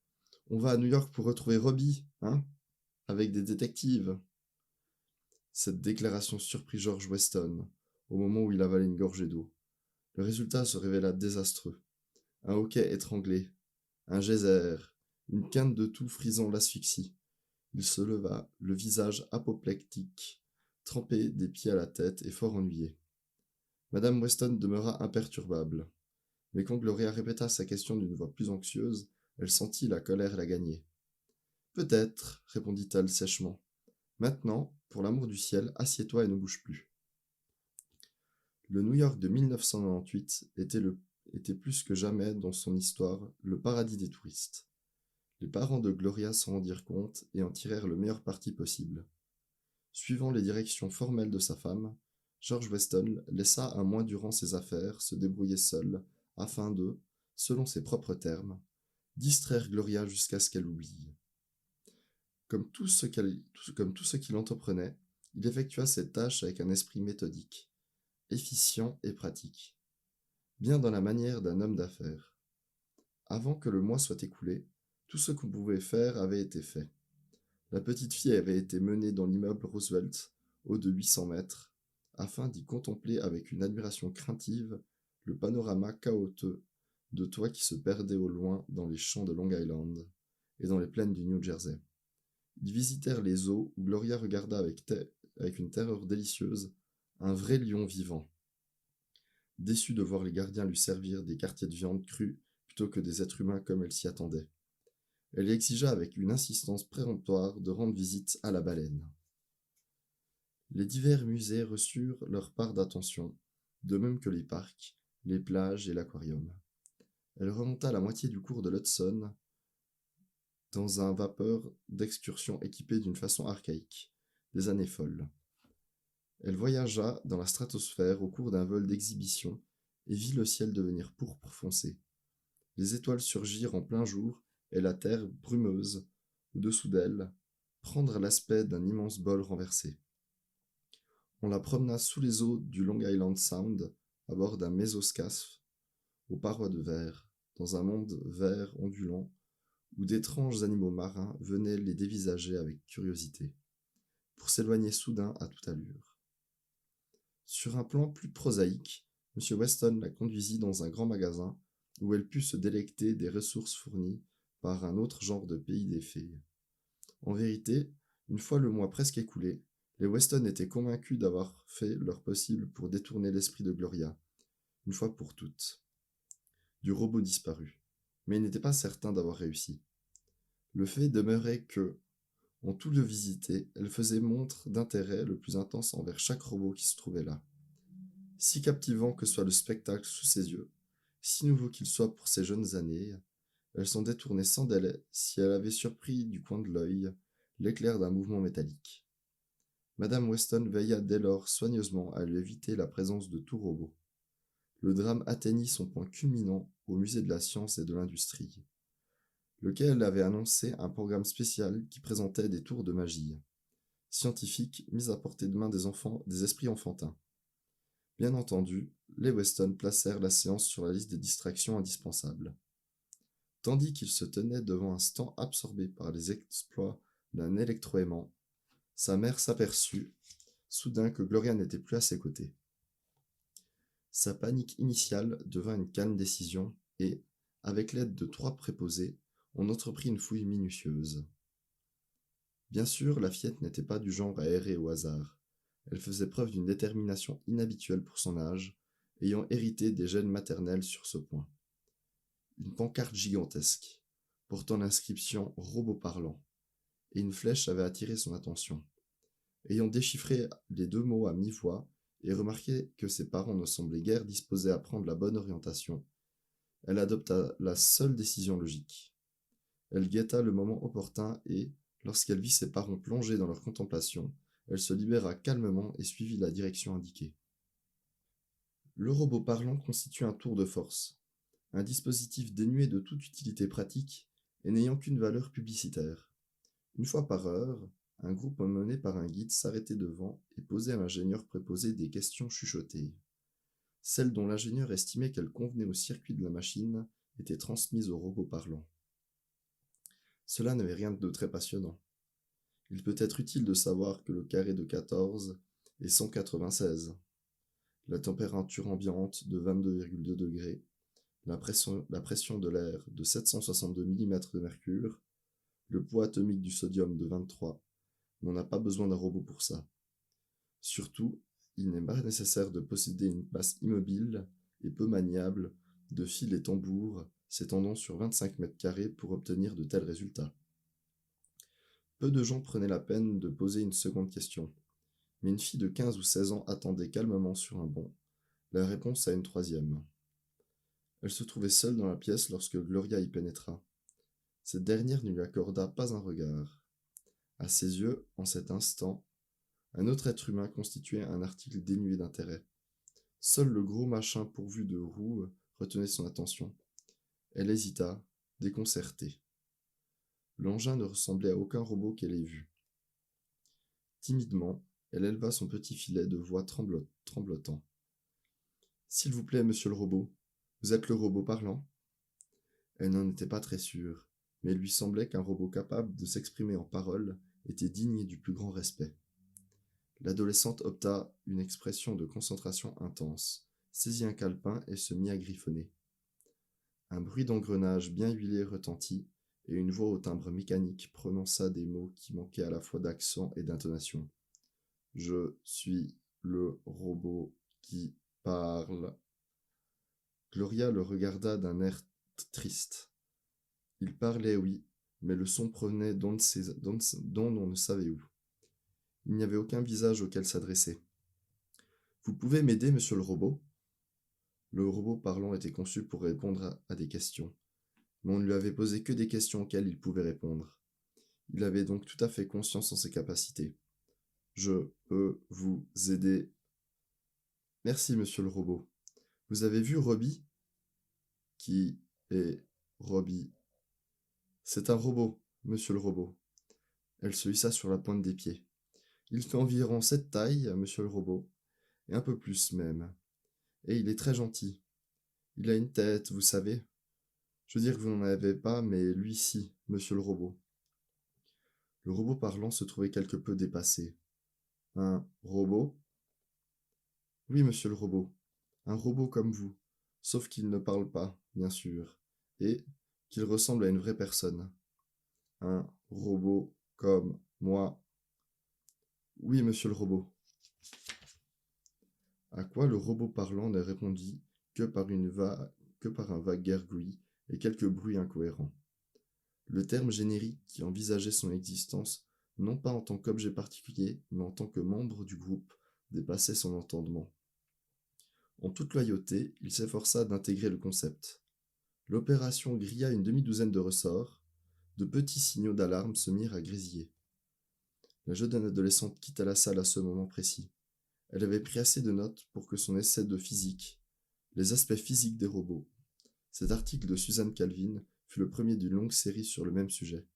« On va à New York pour retrouver Robbie, hein? Avec des détectives. » Cette déclaration surprit George Weston, au moment où il avalait une gorgée d'eau. Le résultat se révéla désastreux. Un hoquet étranglé, un geyser, une quinte de toux frisant l'asphyxie. Il se leva, le visage apoplectique, trempé des pieds à la tête et fort ennuyé. Madame Weston demeura imperturbable. Mais quand Gloria répéta sa question d'une voix plus anxieuse, elle sentit la colère la gagner. « Peut-être, » répondit-elle sèchement. « Maintenant, pour l'amour du ciel, assieds-toi et ne bouge plus. » Le New York de 1998 était plus que jamais dans son histoire le paradis des touristes. Les parents de Gloria s'en rendirent compte et en tirèrent le meilleur parti possible. Suivant les directions formelles de sa femme, George Weston laissa un mois durant ses affaires se débrouiller seul, afin de, selon ses propres termes, distraire Gloria jusqu'à ce qu'elle oublie. Comme tout ce qu'il entreprenait, il effectua cette tâche avec un esprit méthodique, efficient et pratique, bien dans la manière d'un homme d'affaires. Avant que le mois soit écoulé, tout ce qu'on pouvait faire avait été fait. La petite fille avait été menée dans l'immeuble Roosevelt, haut de 800 mètres, afin d'y contempler avec une admiration craintive le panorama chaotique de toits qui se perdait au loin dans les champs de Long Island et dans les plaines du New Jersey. Ils visitèrent les eaux où Gloria regarda avec une terreur délicieuse un vrai lion vivant. Déçue de voir les gardiens lui servir des quartiers de viande crue plutôt que des êtres humains comme elle s'y attendait. Elle y exigea avec une insistance péremptoire de rendre visite à la baleine. Les divers musées reçurent leur part d'attention, de même que les parcs, les plages et l'aquarium. Elle remonta la moitié du cours de l'Hudson dans un vapeur d'excursion équipé d'une façon archaïque, des années folles. Elle voyagea dans la stratosphère au cours d'un vol d'exhibition et vit le ciel devenir pourpre foncé. Les étoiles surgirent en plein jour et la terre brumeuse, au-dessous d'elle, prendre l'aspect d'un immense bol renversé. On la promena sous les eaux du Long Island Sound, à bord d'un mésoscaphe, aux parois de verre, dans un monde vert ondulant, où d'étranges animaux marins venaient les dévisager avec curiosité, pour s'éloigner soudain à toute allure. Sur un plan plus prosaïque, M. Weston la conduisit dans un grand magasin, où elle put se délecter des ressources fournies par un autre genre de pays des fées. En vérité, une fois le mois presque écoulé, les Weston étaient convaincus d'avoir fait leur possible pour détourner l'esprit de Gloria, une fois pour toutes, du robot disparu, mais ils n'étaient pas certains d'avoir réussi. Le fait demeurait que, en tout lieu visité, elle faisait montre d'intérêt le plus intense envers chaque robot qui se trouvait là. Si captivant que soit le spectacle sous ses yeux, si nouveau qu'il soit pour ses jeunes années, elle s'en détournait sans délai si elle avait surpris du coin de l'œil l'éclair d'un mouvement métallique. Madame Weston veilla dès lors soigneusement à lui éviter la présence de tout robot. Le drame atteignit son point culminant au musée de la science et de l'industrie, lequel avait annoncé un programme spécial qui présentait des tours de magie scientifiques mis à portée de main des enfants, des esprits enfantins. Bien entendu, les Weston placèrent la séance sur la liste des distractions indispensables. Tandis qu'il se tenait devant un stand absorbé par les exploits d'un électroaimant, sa mère s'aperçut soudain que Gloria n'était plus à ses côtés. Sa panique initiale devint une calme décision et, avec l'aide de 3 préposés, on entreprit une fouille minutieuse. Bien sûr, la fillette n'était pas du genre à errer au hasard. Elle faisait preuve d'une détermination inhabituelle pour son âge, ayant hérité des gènes maternels sur ce point. Une pancarte gigantesque, portant l'inscription « Robot parlant » et une flèche avait attiré son attention. Ayant déchiffré les 2 mots à mi-voix et remarqué que ses parents ne semblaient guère disposés à prendre la bonne orientation, elle adopta la seule décision logique. Elle guetta le moment opportun et, lorsqu'elle vit ses parents plongés dans leur contemplation, elle se libéra calmement et suivit la direction indiquée. Le robot parlant constitue un tour de force, un dispositif dénué de toute utilité pratique et n'ayant qu'une valeur publicitaire. Une fois par heure, un groupe emmené par un guide s'arrêtait devant et posait à l'ingénieur préposé des questions chuchotées. Celles dont l'ingénieur estimait qu'elles convenaient au circuit de la machine étaient transmises au robot parlant. Cela n'avait rien de très passionnant. Il peut être utile de savoir que le carré de 14 est 196, la température ambiante de 22,2 degrés, la pression de l'air de 762 mm de mercure, le poids atomique du sodium de 23, mais on n'a pas besoin d'un robot pour ça. Surtout, il n'est pas nécessaire de posséder une base immobile et peu maniable de fils et tambours s'étendant sur 25 mètres carrés pour obtenir de tels résultats. Peu de gens prenaient la peine de poser une seconde question, mais une fille de 15 ou 16 ans attendait calmement sur un banc la réponse à une troisième. Elle se trouvait seule dans la pièce lorsque Gloria y pénétra. Cette dernière ne lui accorda pas un regard. À ses yeux, en cet instant, un autre être humain constituait un article dénué d'intérêt. Seul le gros machin pourvu de roues retenait son attention. Elle hésita, déconcertée. L'engin ne ressemblait à aucun robot qu'elle ait vu. Timidement, elle éleva son petit filet de voix tremblotant. « S'il vous plaît, monsieur le robot, vous êtes le robot parlant ?» Elle n'en était pas très sûre, mais il lui semblait qu'un robot capable de s'exprimer en paroles était digne du plus grand respect. L'adolescente opta une expression de concentration intense, saisit un calepin et se mit à griffonner. Un bruit d'engrenage bien huilé retentit, et une voix au timbre mécanique prononça des mots qui manquaient à la fois d'accent et d'intonation. « Je suis le robot qui parle. » Gloria le regarda d'un air triste. Il parlait, oui, mais le son provenait d'on ne savait où. Il n'y avait aucun visage auquel s'adresser. « Vous pouvez m'aider, monsieur le robot ?» Le robot parlant était conçu pour répondre à des questions, mais on ne lui avait posé que des questions auxquelles il pouvait répondre. Il avait donc tout à fait conscience en ses capacités. « Je peux vous aider. »« Merci, monsieur le robot. Vous avez vu Robbie ?»« Qui est Robbie ?»« C'est un robot, monsieur le robot. » Elle se hissa sur la pointe des pieds. « Il fait environ cette taille, monsieur le robot, et un peu plus même. Et il est très gentil. Il a une tête, vous savez. Je veux dire que vous n'en avez pas, mais lui si, monsieur le robot. » Le robot parlant se trouvait quelque peu dépassé. « Un robot ? » ?»« Oui, monsieur le robot. Un robot comme vous, sauf qu'il ne parle pas, bien sûr, et qu'il ressemble à une vraie personne. Un robot comme moi. Oui, monsieur le robot. À quoi le robot parlant ne répondit que que par un vague gargouillis et quelques bruits incohérents. Le terme générique qui envisageait son existence, non pas en tant qu'objet particulier, mais en tant que membre du groupe, dépassait son entendement. En toute loyauté, il s'efforça d'intégrer le concept. L'opération grilla une demi-douzaine de ressorts, de petits signaux d'alarme se mirent à grésiller. La jeune adolescente quitta la salle à ce moment précis. Elle avait pris assez de notes pour que son essai de physique, les aspects physiques des robots, cet article de Suzanne Calvin, fut le premier d'une longue série sur le même sujet.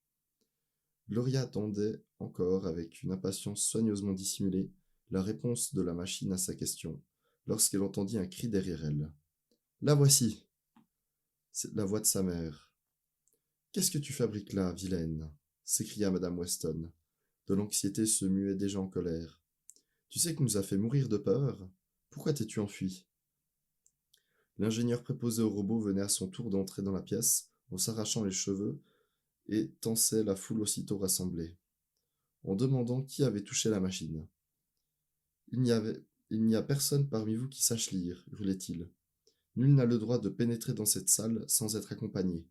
Gloria attendait encore, avec une impatience soigneusement dissimulée, la réponse de la machine à sa question, lorsqu'elle entendit un cri derrière elle. « La voici !» C'est la voix de sa mère. « Qu'est-ce que tu fabriques là, vilaine ?» s'écria madame Weston, dont l'anxiété se muait déjà en colère. « Tu sais que nous a fait mourir de peur ? Pourquoi t'es-tu enfui ?» L'ingénieur préposé au robot venait à son tour d'entrer dans la pièce, en s'arrachant les cheveux, et tensait la foule aussitôt rassemblée, en demandant qui avait touché la machine. « Il n'y a personne parmi vous qui sache lire, hurlait-il. Nul n'a le droit de pénétrer dans cette salle sans être accompagné.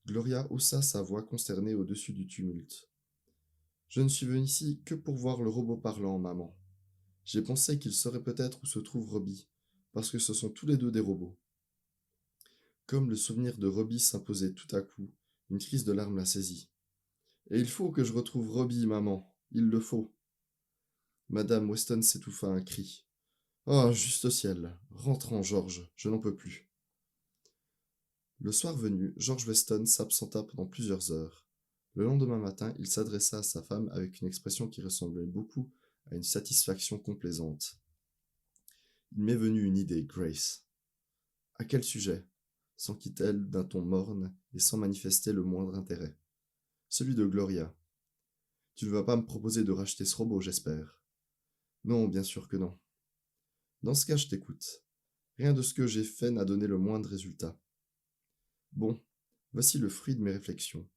Gloria haussa sa voix consternée au-dessus du tumulte. « Je ne suis venue ici que pour voir le robot parlant, maman. J'ai pensé qu'il saurait peut-être où se trouve Robbie, parce que ce sont tous les deux des robots. » Comme le souvenir de Robbie s'imposait tout à coup, une crise de larmes la saisit. « Et il faut que je retrouve Robbie, maman. Il le faut. » Madame Weston s'étouffa un cri. « Oh, juste ciel. Rentrons, George, je n'en peux plus. » Le soir venu, George Weston s'absenta pendant plusieurs heures. Le lendemain matin, il s'adressa à sa femme avec une expression qui ressemblait beaucoup à une satisfaction complaisante. « Il m'est venu une idée, Grace. »« À quel sujet ?» s'enquit-elle d'un ton morne et sans manifester le moindre intérêt. « Celui de Gloria. »« Tu ne vas pas me proposer de racheter ce robot, j'espère. » »« Non, bien sûr que non. »« Dans ce cas, je t'écoute. Rien de ce que j'ai fait n'a donné le moindre résultat. » Bon, voici le fruit de mes réflexions.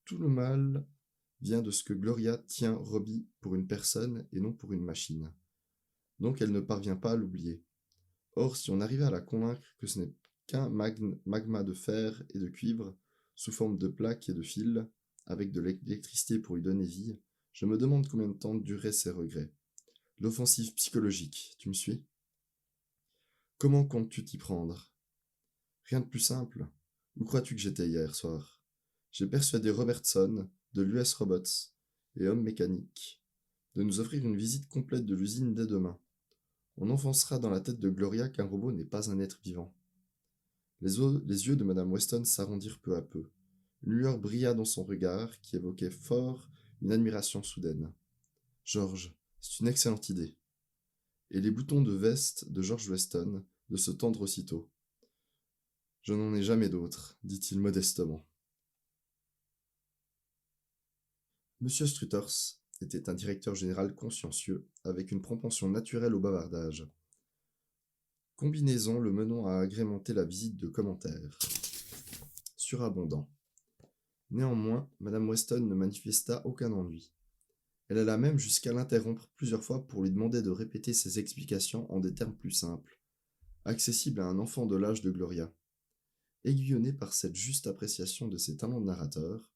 Tout le mal vient de ce que Gloria tient Robbie pour une personne et non pour une machine. Donc elle ne parvient pas à l'oublier. Or, si on arrivait à la convaincre que ce n'est qu'un magma de fer et de cuivre, sous forme de plaques et de fils, avec de l'électricité pour lui donner vie, je me demande combien de temps duraient ses regrets. L'offensive psychologique, tu me suis ? Comment comptes-tu t'y prendre ? Rien de plus simple. Où crois-tu que j'étais hier soir ? J'ai persuadé Robertson, de l'US Robots et Homme Mécanique, de nous offrir une visite complète de l'usine dès demain. On enfoncera dans la tête de Gloria qu'un robot n'est pas un être vivant. Les yeux de Madame Weston s'arrondirent peu à peu. Une lueur brilla dans son regard qui évoquait fort une admiration soudaine. « George, c'est une excellente idée. » Et les boutons de veste de George Weston de se tendre aussitôt. « Je n'en ai jamais d'autres, dit-il modestement. Monsieur Struthers était un directeur général consciencieux, avec une propension naturelle au bavardage. Combinaison le menant à agrémenter la visite de commentaires. Surabondant. Néanmoins, Madame Weston ne manifesta aucun ennui. Elle alla même jusqu'à l'interrompre plusieurs fois pour lui demander de répéter ses explications en des termes plus simples, accessibles à un enfant de l'âge de Gloria. Aiguillonné par cette juste appréciation de ses talents de narrateur,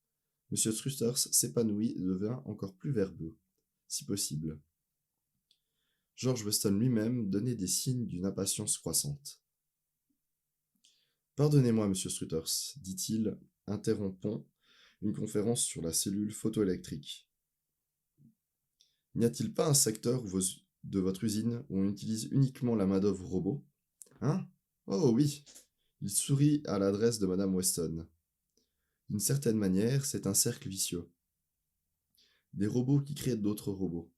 M. Struthers s'épanouit et devint encore plus verbeux, si possible. George Weston lui-même donnait des signes d'une impatience croissante. « Pardonnez-moi, monsieur Struthers, dit-il, interrompant une conférence sur la cellule photoélectrique. N'y a-t-il pas un secteur de votre usine où on utilise uniquement la main-d'œuvre robot ? Hein ? Oh oui !» Il sourit à l'adresse de madame Weston. « D'une certaine manière, c'est un cercle vicieux. Des robots qui créent d'autres robots.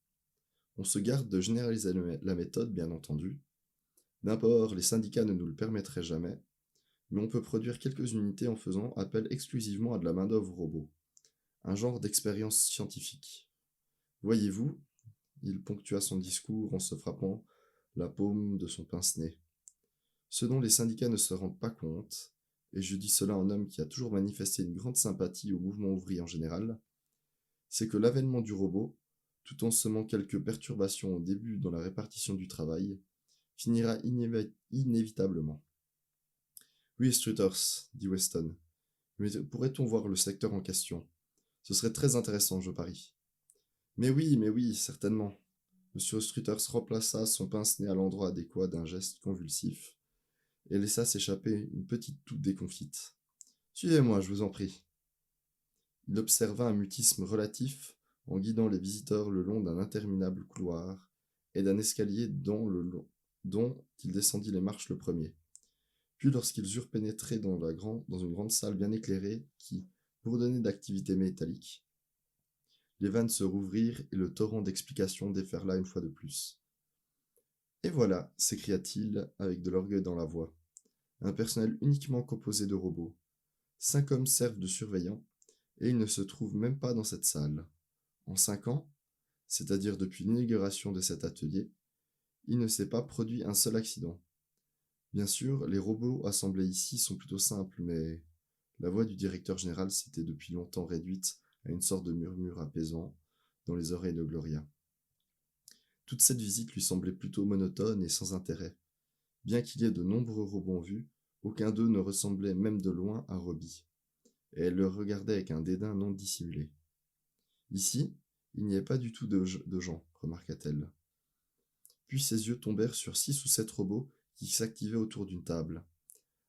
On se garde de généraliser la méthode, bien entendu. D'abord, les syndicats ne nous le permettraient jamais, mais on peut produire quelques unités en faisant appel exclusivement à de la main-d'œuvre robot. Un genre d'expérience scientifique. Voyez-vous, il ponctua son discours en se frappant la paume de son pince-nez. Ce dont les syndicats ne se rendent pas compte et je dis cela en homme qui a toujours manifesté une grande sympathie au mouvement ouvrier en général, c'est que l'avènement du robot, tout en semant quelques perturbations au début dans la répartition du travail, finira inévitablement. Oui, Struthers, dit Weston, mais pourrait-on voir le secteur en question? Ce serait très intéressant, je parie. Mais oui, certainement. Monsieur Struthers replaça son pince-nez à l'endroit adéquat d'un geste convulsif, et laissa s'échapper une petite toux déconfite. Suivez-moi, je vous en prie. Il observa un mutisme relatif en guidant les visiteurs le long d'un interminable couloir et d'un escalier dont il descendit les marches le premier. Puis lorsqu'ils eurent pénétré dans une grande salle bien éclairée qui, bourdonnait d'activité métallique, les vannes se rouvrirent et le torrent d'explications déferla une fois de plus. Et voilà, s'écria-t-il avec de l'orgueil dans la voix, un personnel uniquement composé de robots. 5 hommes servent de surveillants, et ils ne se trouvent même pas dans cette salle. En 5 ans, c'est-à-dire depuis l'inauguration de cet atelier, il ne s'est pas produit un seul accident. Bien sûr, les robots assemblés ici sont plutôt simples, mais la voix du directeur général s'était depuis longtemps réduite à une sorte de murmure apaisant dans les oreilles de Gloria. Toute cette visite lui semblait plutôt monotone et sans intérêt. Bien qu'il y ait de nombreux robots en vue, aucun d'eux ne ressemblait même de loin à Robbie, et elle le regardait avec un dédain non dissimulé. Ici, il n'y a pas du tout de gens, remarqua-t-elle. Puis ses yeux tombèrent sur 6 ou 7 robots qui s'activaient autour d'une table,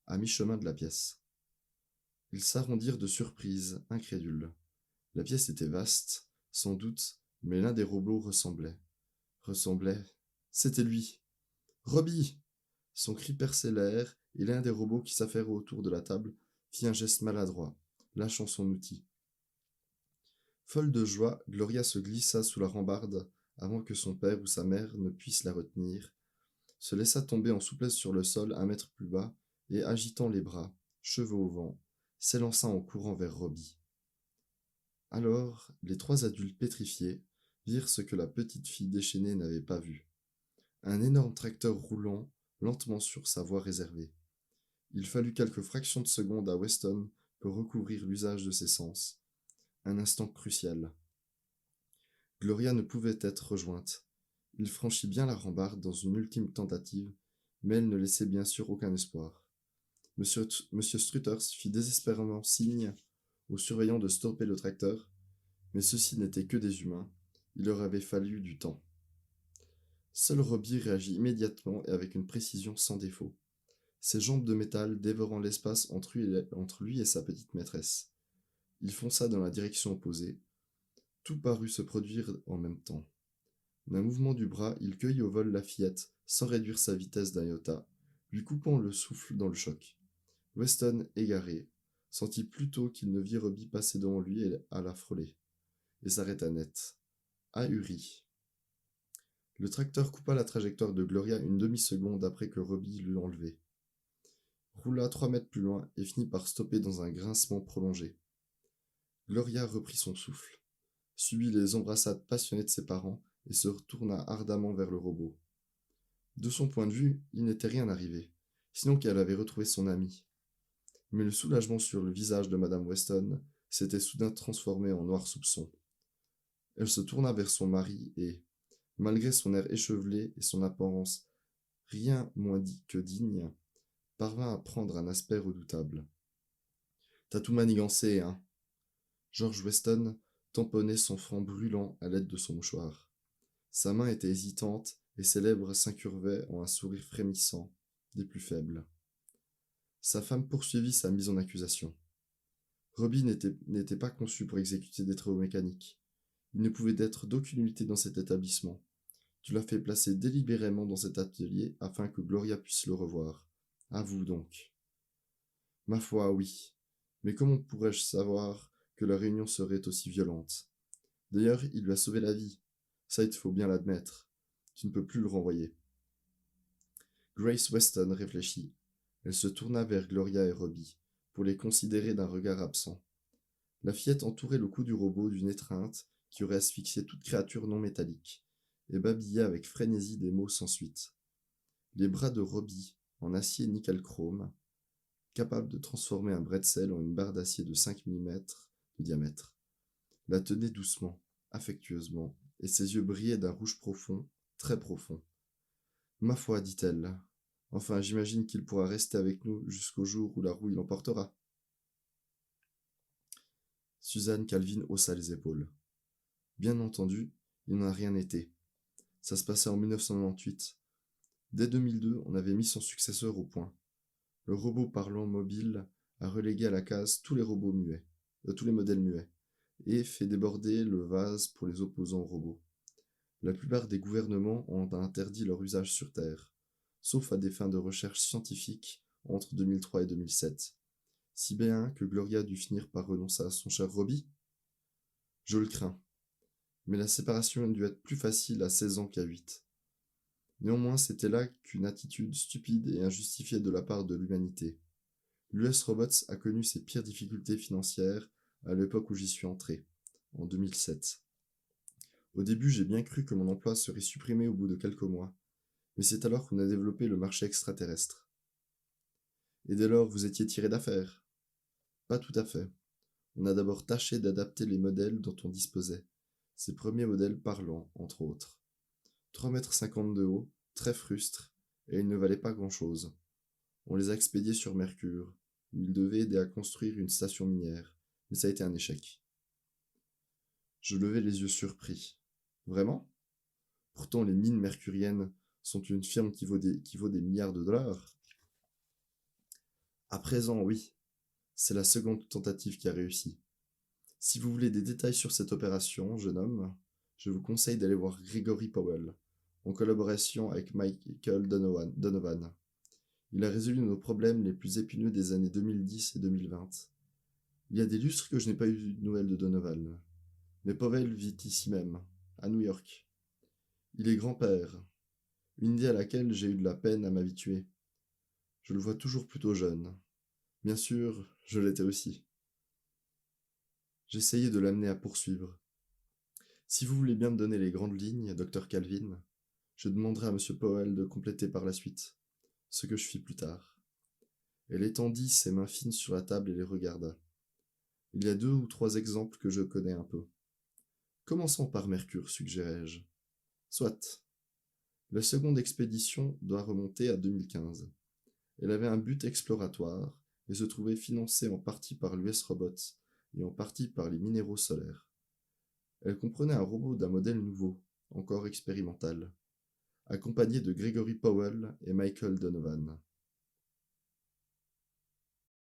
à mi-chemin de la pièce. Ils s'arrondirent de surprise, incrédules. La pièce était vaste, sans doute, mais l'un des robots ressemblait. C'était lui. Robbie! Son cri perçait l'air, et l'un des robots qui s'affairait autour de la table fit un geste maladroit, lâchant son outil. Folle de joie, Gloria se glissa sous la rambarde avant que son père ou sa mère ne puissent la retenir, se laissa tomber en souplesse sur le sol 1 mètre plus bas, et agitant les bras, cheveux au vent, s'élança en courant vers Robbie. Alors, les 3 adultes pétrifiés virent ce que la petite fille déchaînée n'avait pas vu. Un énorme tracteur roulant lentement sur sa voie réservée. Il fallut quelques fractions de seconde à Weston pour recouvrir l'usage de ses sens. Un instant crucial. Gloria ne pouvait être rejointe. Il franchit bien la rambarde dans une ultime tentative, mais elle ne laissait bien sûr aucun espoir. Monsieur Struthers fit désespérément signe aux surveillants de stopper le tracteur, mais ceux-ci n'étaient que des humains. Il leur avait fallu du temps. Seul Robbie réagit immédiatement et avec une précision sans défaut, ses jambes de métal dévorant l'espace entre lui et sa petite maîtresse. Il fonça dans la direction opposée. Tout parut se produire en même temps. D'un mouvement du bras, il cueillit au vol la fillette, sans réduire sa vitesse d'un iota, lui coupant le souffle dans le choc. Weston, égaré, sentit plutôt qu'il ne vit Robbie passer devant lui à la frôler, et s'arrêta net, ahuri. Le tracteur coupa la trajectoire de Gloria une demi-seconde après que Robbie l'eut enlevé, roula 3 mètres plus loin et finit par stopper dans un grincement prolongé. Gloria reprit son souffle, subit les embrassades passionnées de ses parents et se retourna ardemment vers le robot. De son point de vue, il n'était rien arrivé, sinon qu'elle avait retrouvé son ami. Mais le soulagement sur le visage de Madame Weston s'était soudain transformé en noir soupçon. Elle se tourna vers son mari et, malgré son air échevelé et son apparence rien moins que digne, parvint à prendre un aspect redoutable. « T'as tout manigancé, hein ?» George Weston tamponnait son front brûlant à l'aide de son mouchoir. Sa main était hésitante et ses lèvres s'incurvaient en un sourire frémissant, des plus faibles. Sa femme poursuivit sa mise en accusation. Robbie n'était pas conçu pour exécuter des travaux mécaniques. Il ne pouvait être d'aucune utilité dans cet établissement. Tu l'as fait placer délibérément dans cet atelier afin que Gloria puisse le revoir. Avoue donc. Ma foi, oui. Mais comment pourrais-je savoir que la réunion serait aussi violente? D'ailleurs, il lui a sauvé la vie. Ça, il faut bien l'admettre. Tu ne peux plus le renvoyer. Grace Weston réfléchit. Elle se tourna vers Gloria et Robbie, pour les considérer d'un regard absent. La fillette entourait le cou du robot d'une étreinte qui aurait asphyxié toute créature non métallique, et babillait avec frénésie des mots sans suite. Les bras de Robbie, en acier nickel-chrome, capable de transformer un bretzel en une barre d'acier de 5 mm de diamètre. La tenait doucement, affectueusement, et ses yeux brillaient d'un rouge profond, très profond. Ma foi, dit-elle. Enfin, j'imagine qu'il pourra rester avec nous jusqu'au jour où la rouille l'emportera. Suzanne Calvin haussa les épaules. Bien entendu, il n'en a rien été. Ça se passait en 1998. Dès 2002, on avait mis son successeur au point. Le robot parlant mobile a relégué à la case tous les robots muets, tous les modèles muets, et fait déborder le vase pour les opposants aux robots. La plupart des gouvernements ont interdit leur usage sur Terre, sauf à des fins de recherche scientifique entre 2003 et 2007. Si bien que Gloria dut finir par renoncer à son cher Robbie. Je le crains. Mais la séparation a dû être plus facile à 16 ans qu'à 8. Néanmoins, c'était là qu'une attitude stupide et injustifiée de la part de l'humanité. L'US Robots a connu ses pires difficultés financières à l'époque où j'y suis entré, en 2007. Au début, j'ai bien cru que mon emploi serait supprimé au bout de quelques mois, mais c'est alors qu'on a développé le marché extraterrestre. Et dès lors, vous étiez tiré d'affaire? Pas tout à fait. On a d'abord tâché d'adapter les modèles dont on disposait, ces premiers modèles parlants, entre autres. 3,50 m de haut, très frustres, et ils ne valaient pas grand-chose. On les a expédiés sur Mercure, où ils devaient aider à construire une station minière, mais ça a été un échec. Je levai les yeux surpris. Vraiment? Pourtant, les mines mercuriennes sont une firme qui vaut des milliards de dollars. À présent, oui. C'est la seconde tentative qui a réussi. Si vous voulez des détails sur cette opération, jeune homme, je vous conseille d'aller voir Gregory Powell, en collaboration avec Michael Donovan. Il a résolu nos problèmes les plus épineux des années 2010 et 2020. Il y a des lustres que je n'ai pas eu de nouvelles de Donovan, mais Powell vit ici même, à New York. Il est grand-père, une idée à laquelle j'ai eu de la peine à m'habituer. Je le vois toujours plutôt jeune. Bien sûr, je l'étais aussi. J'essayais de l'amener à poursuivre. Si vous voulez bien me donner les grandes lignes, docteur Calvin, je demanderai à M. Powell de compléter par la suite, ce que je fis plus tard. Elle étendit ses mains fines sur la table et les regarda. Il y a 2 ou 3 exemples que je connais un peu. Commençons par Mercure, suggérai-je. Soit. La seconde expédition doit remonter à 2015. Elle avait un but exploratoire et se trouvait financée en partie par l'US Robots et en partie par les minéraux solaires. Elle comprenait un robot d'un modèle nouveau, encore expérimental, accompagné de Gregory Powell et Michael Donovan.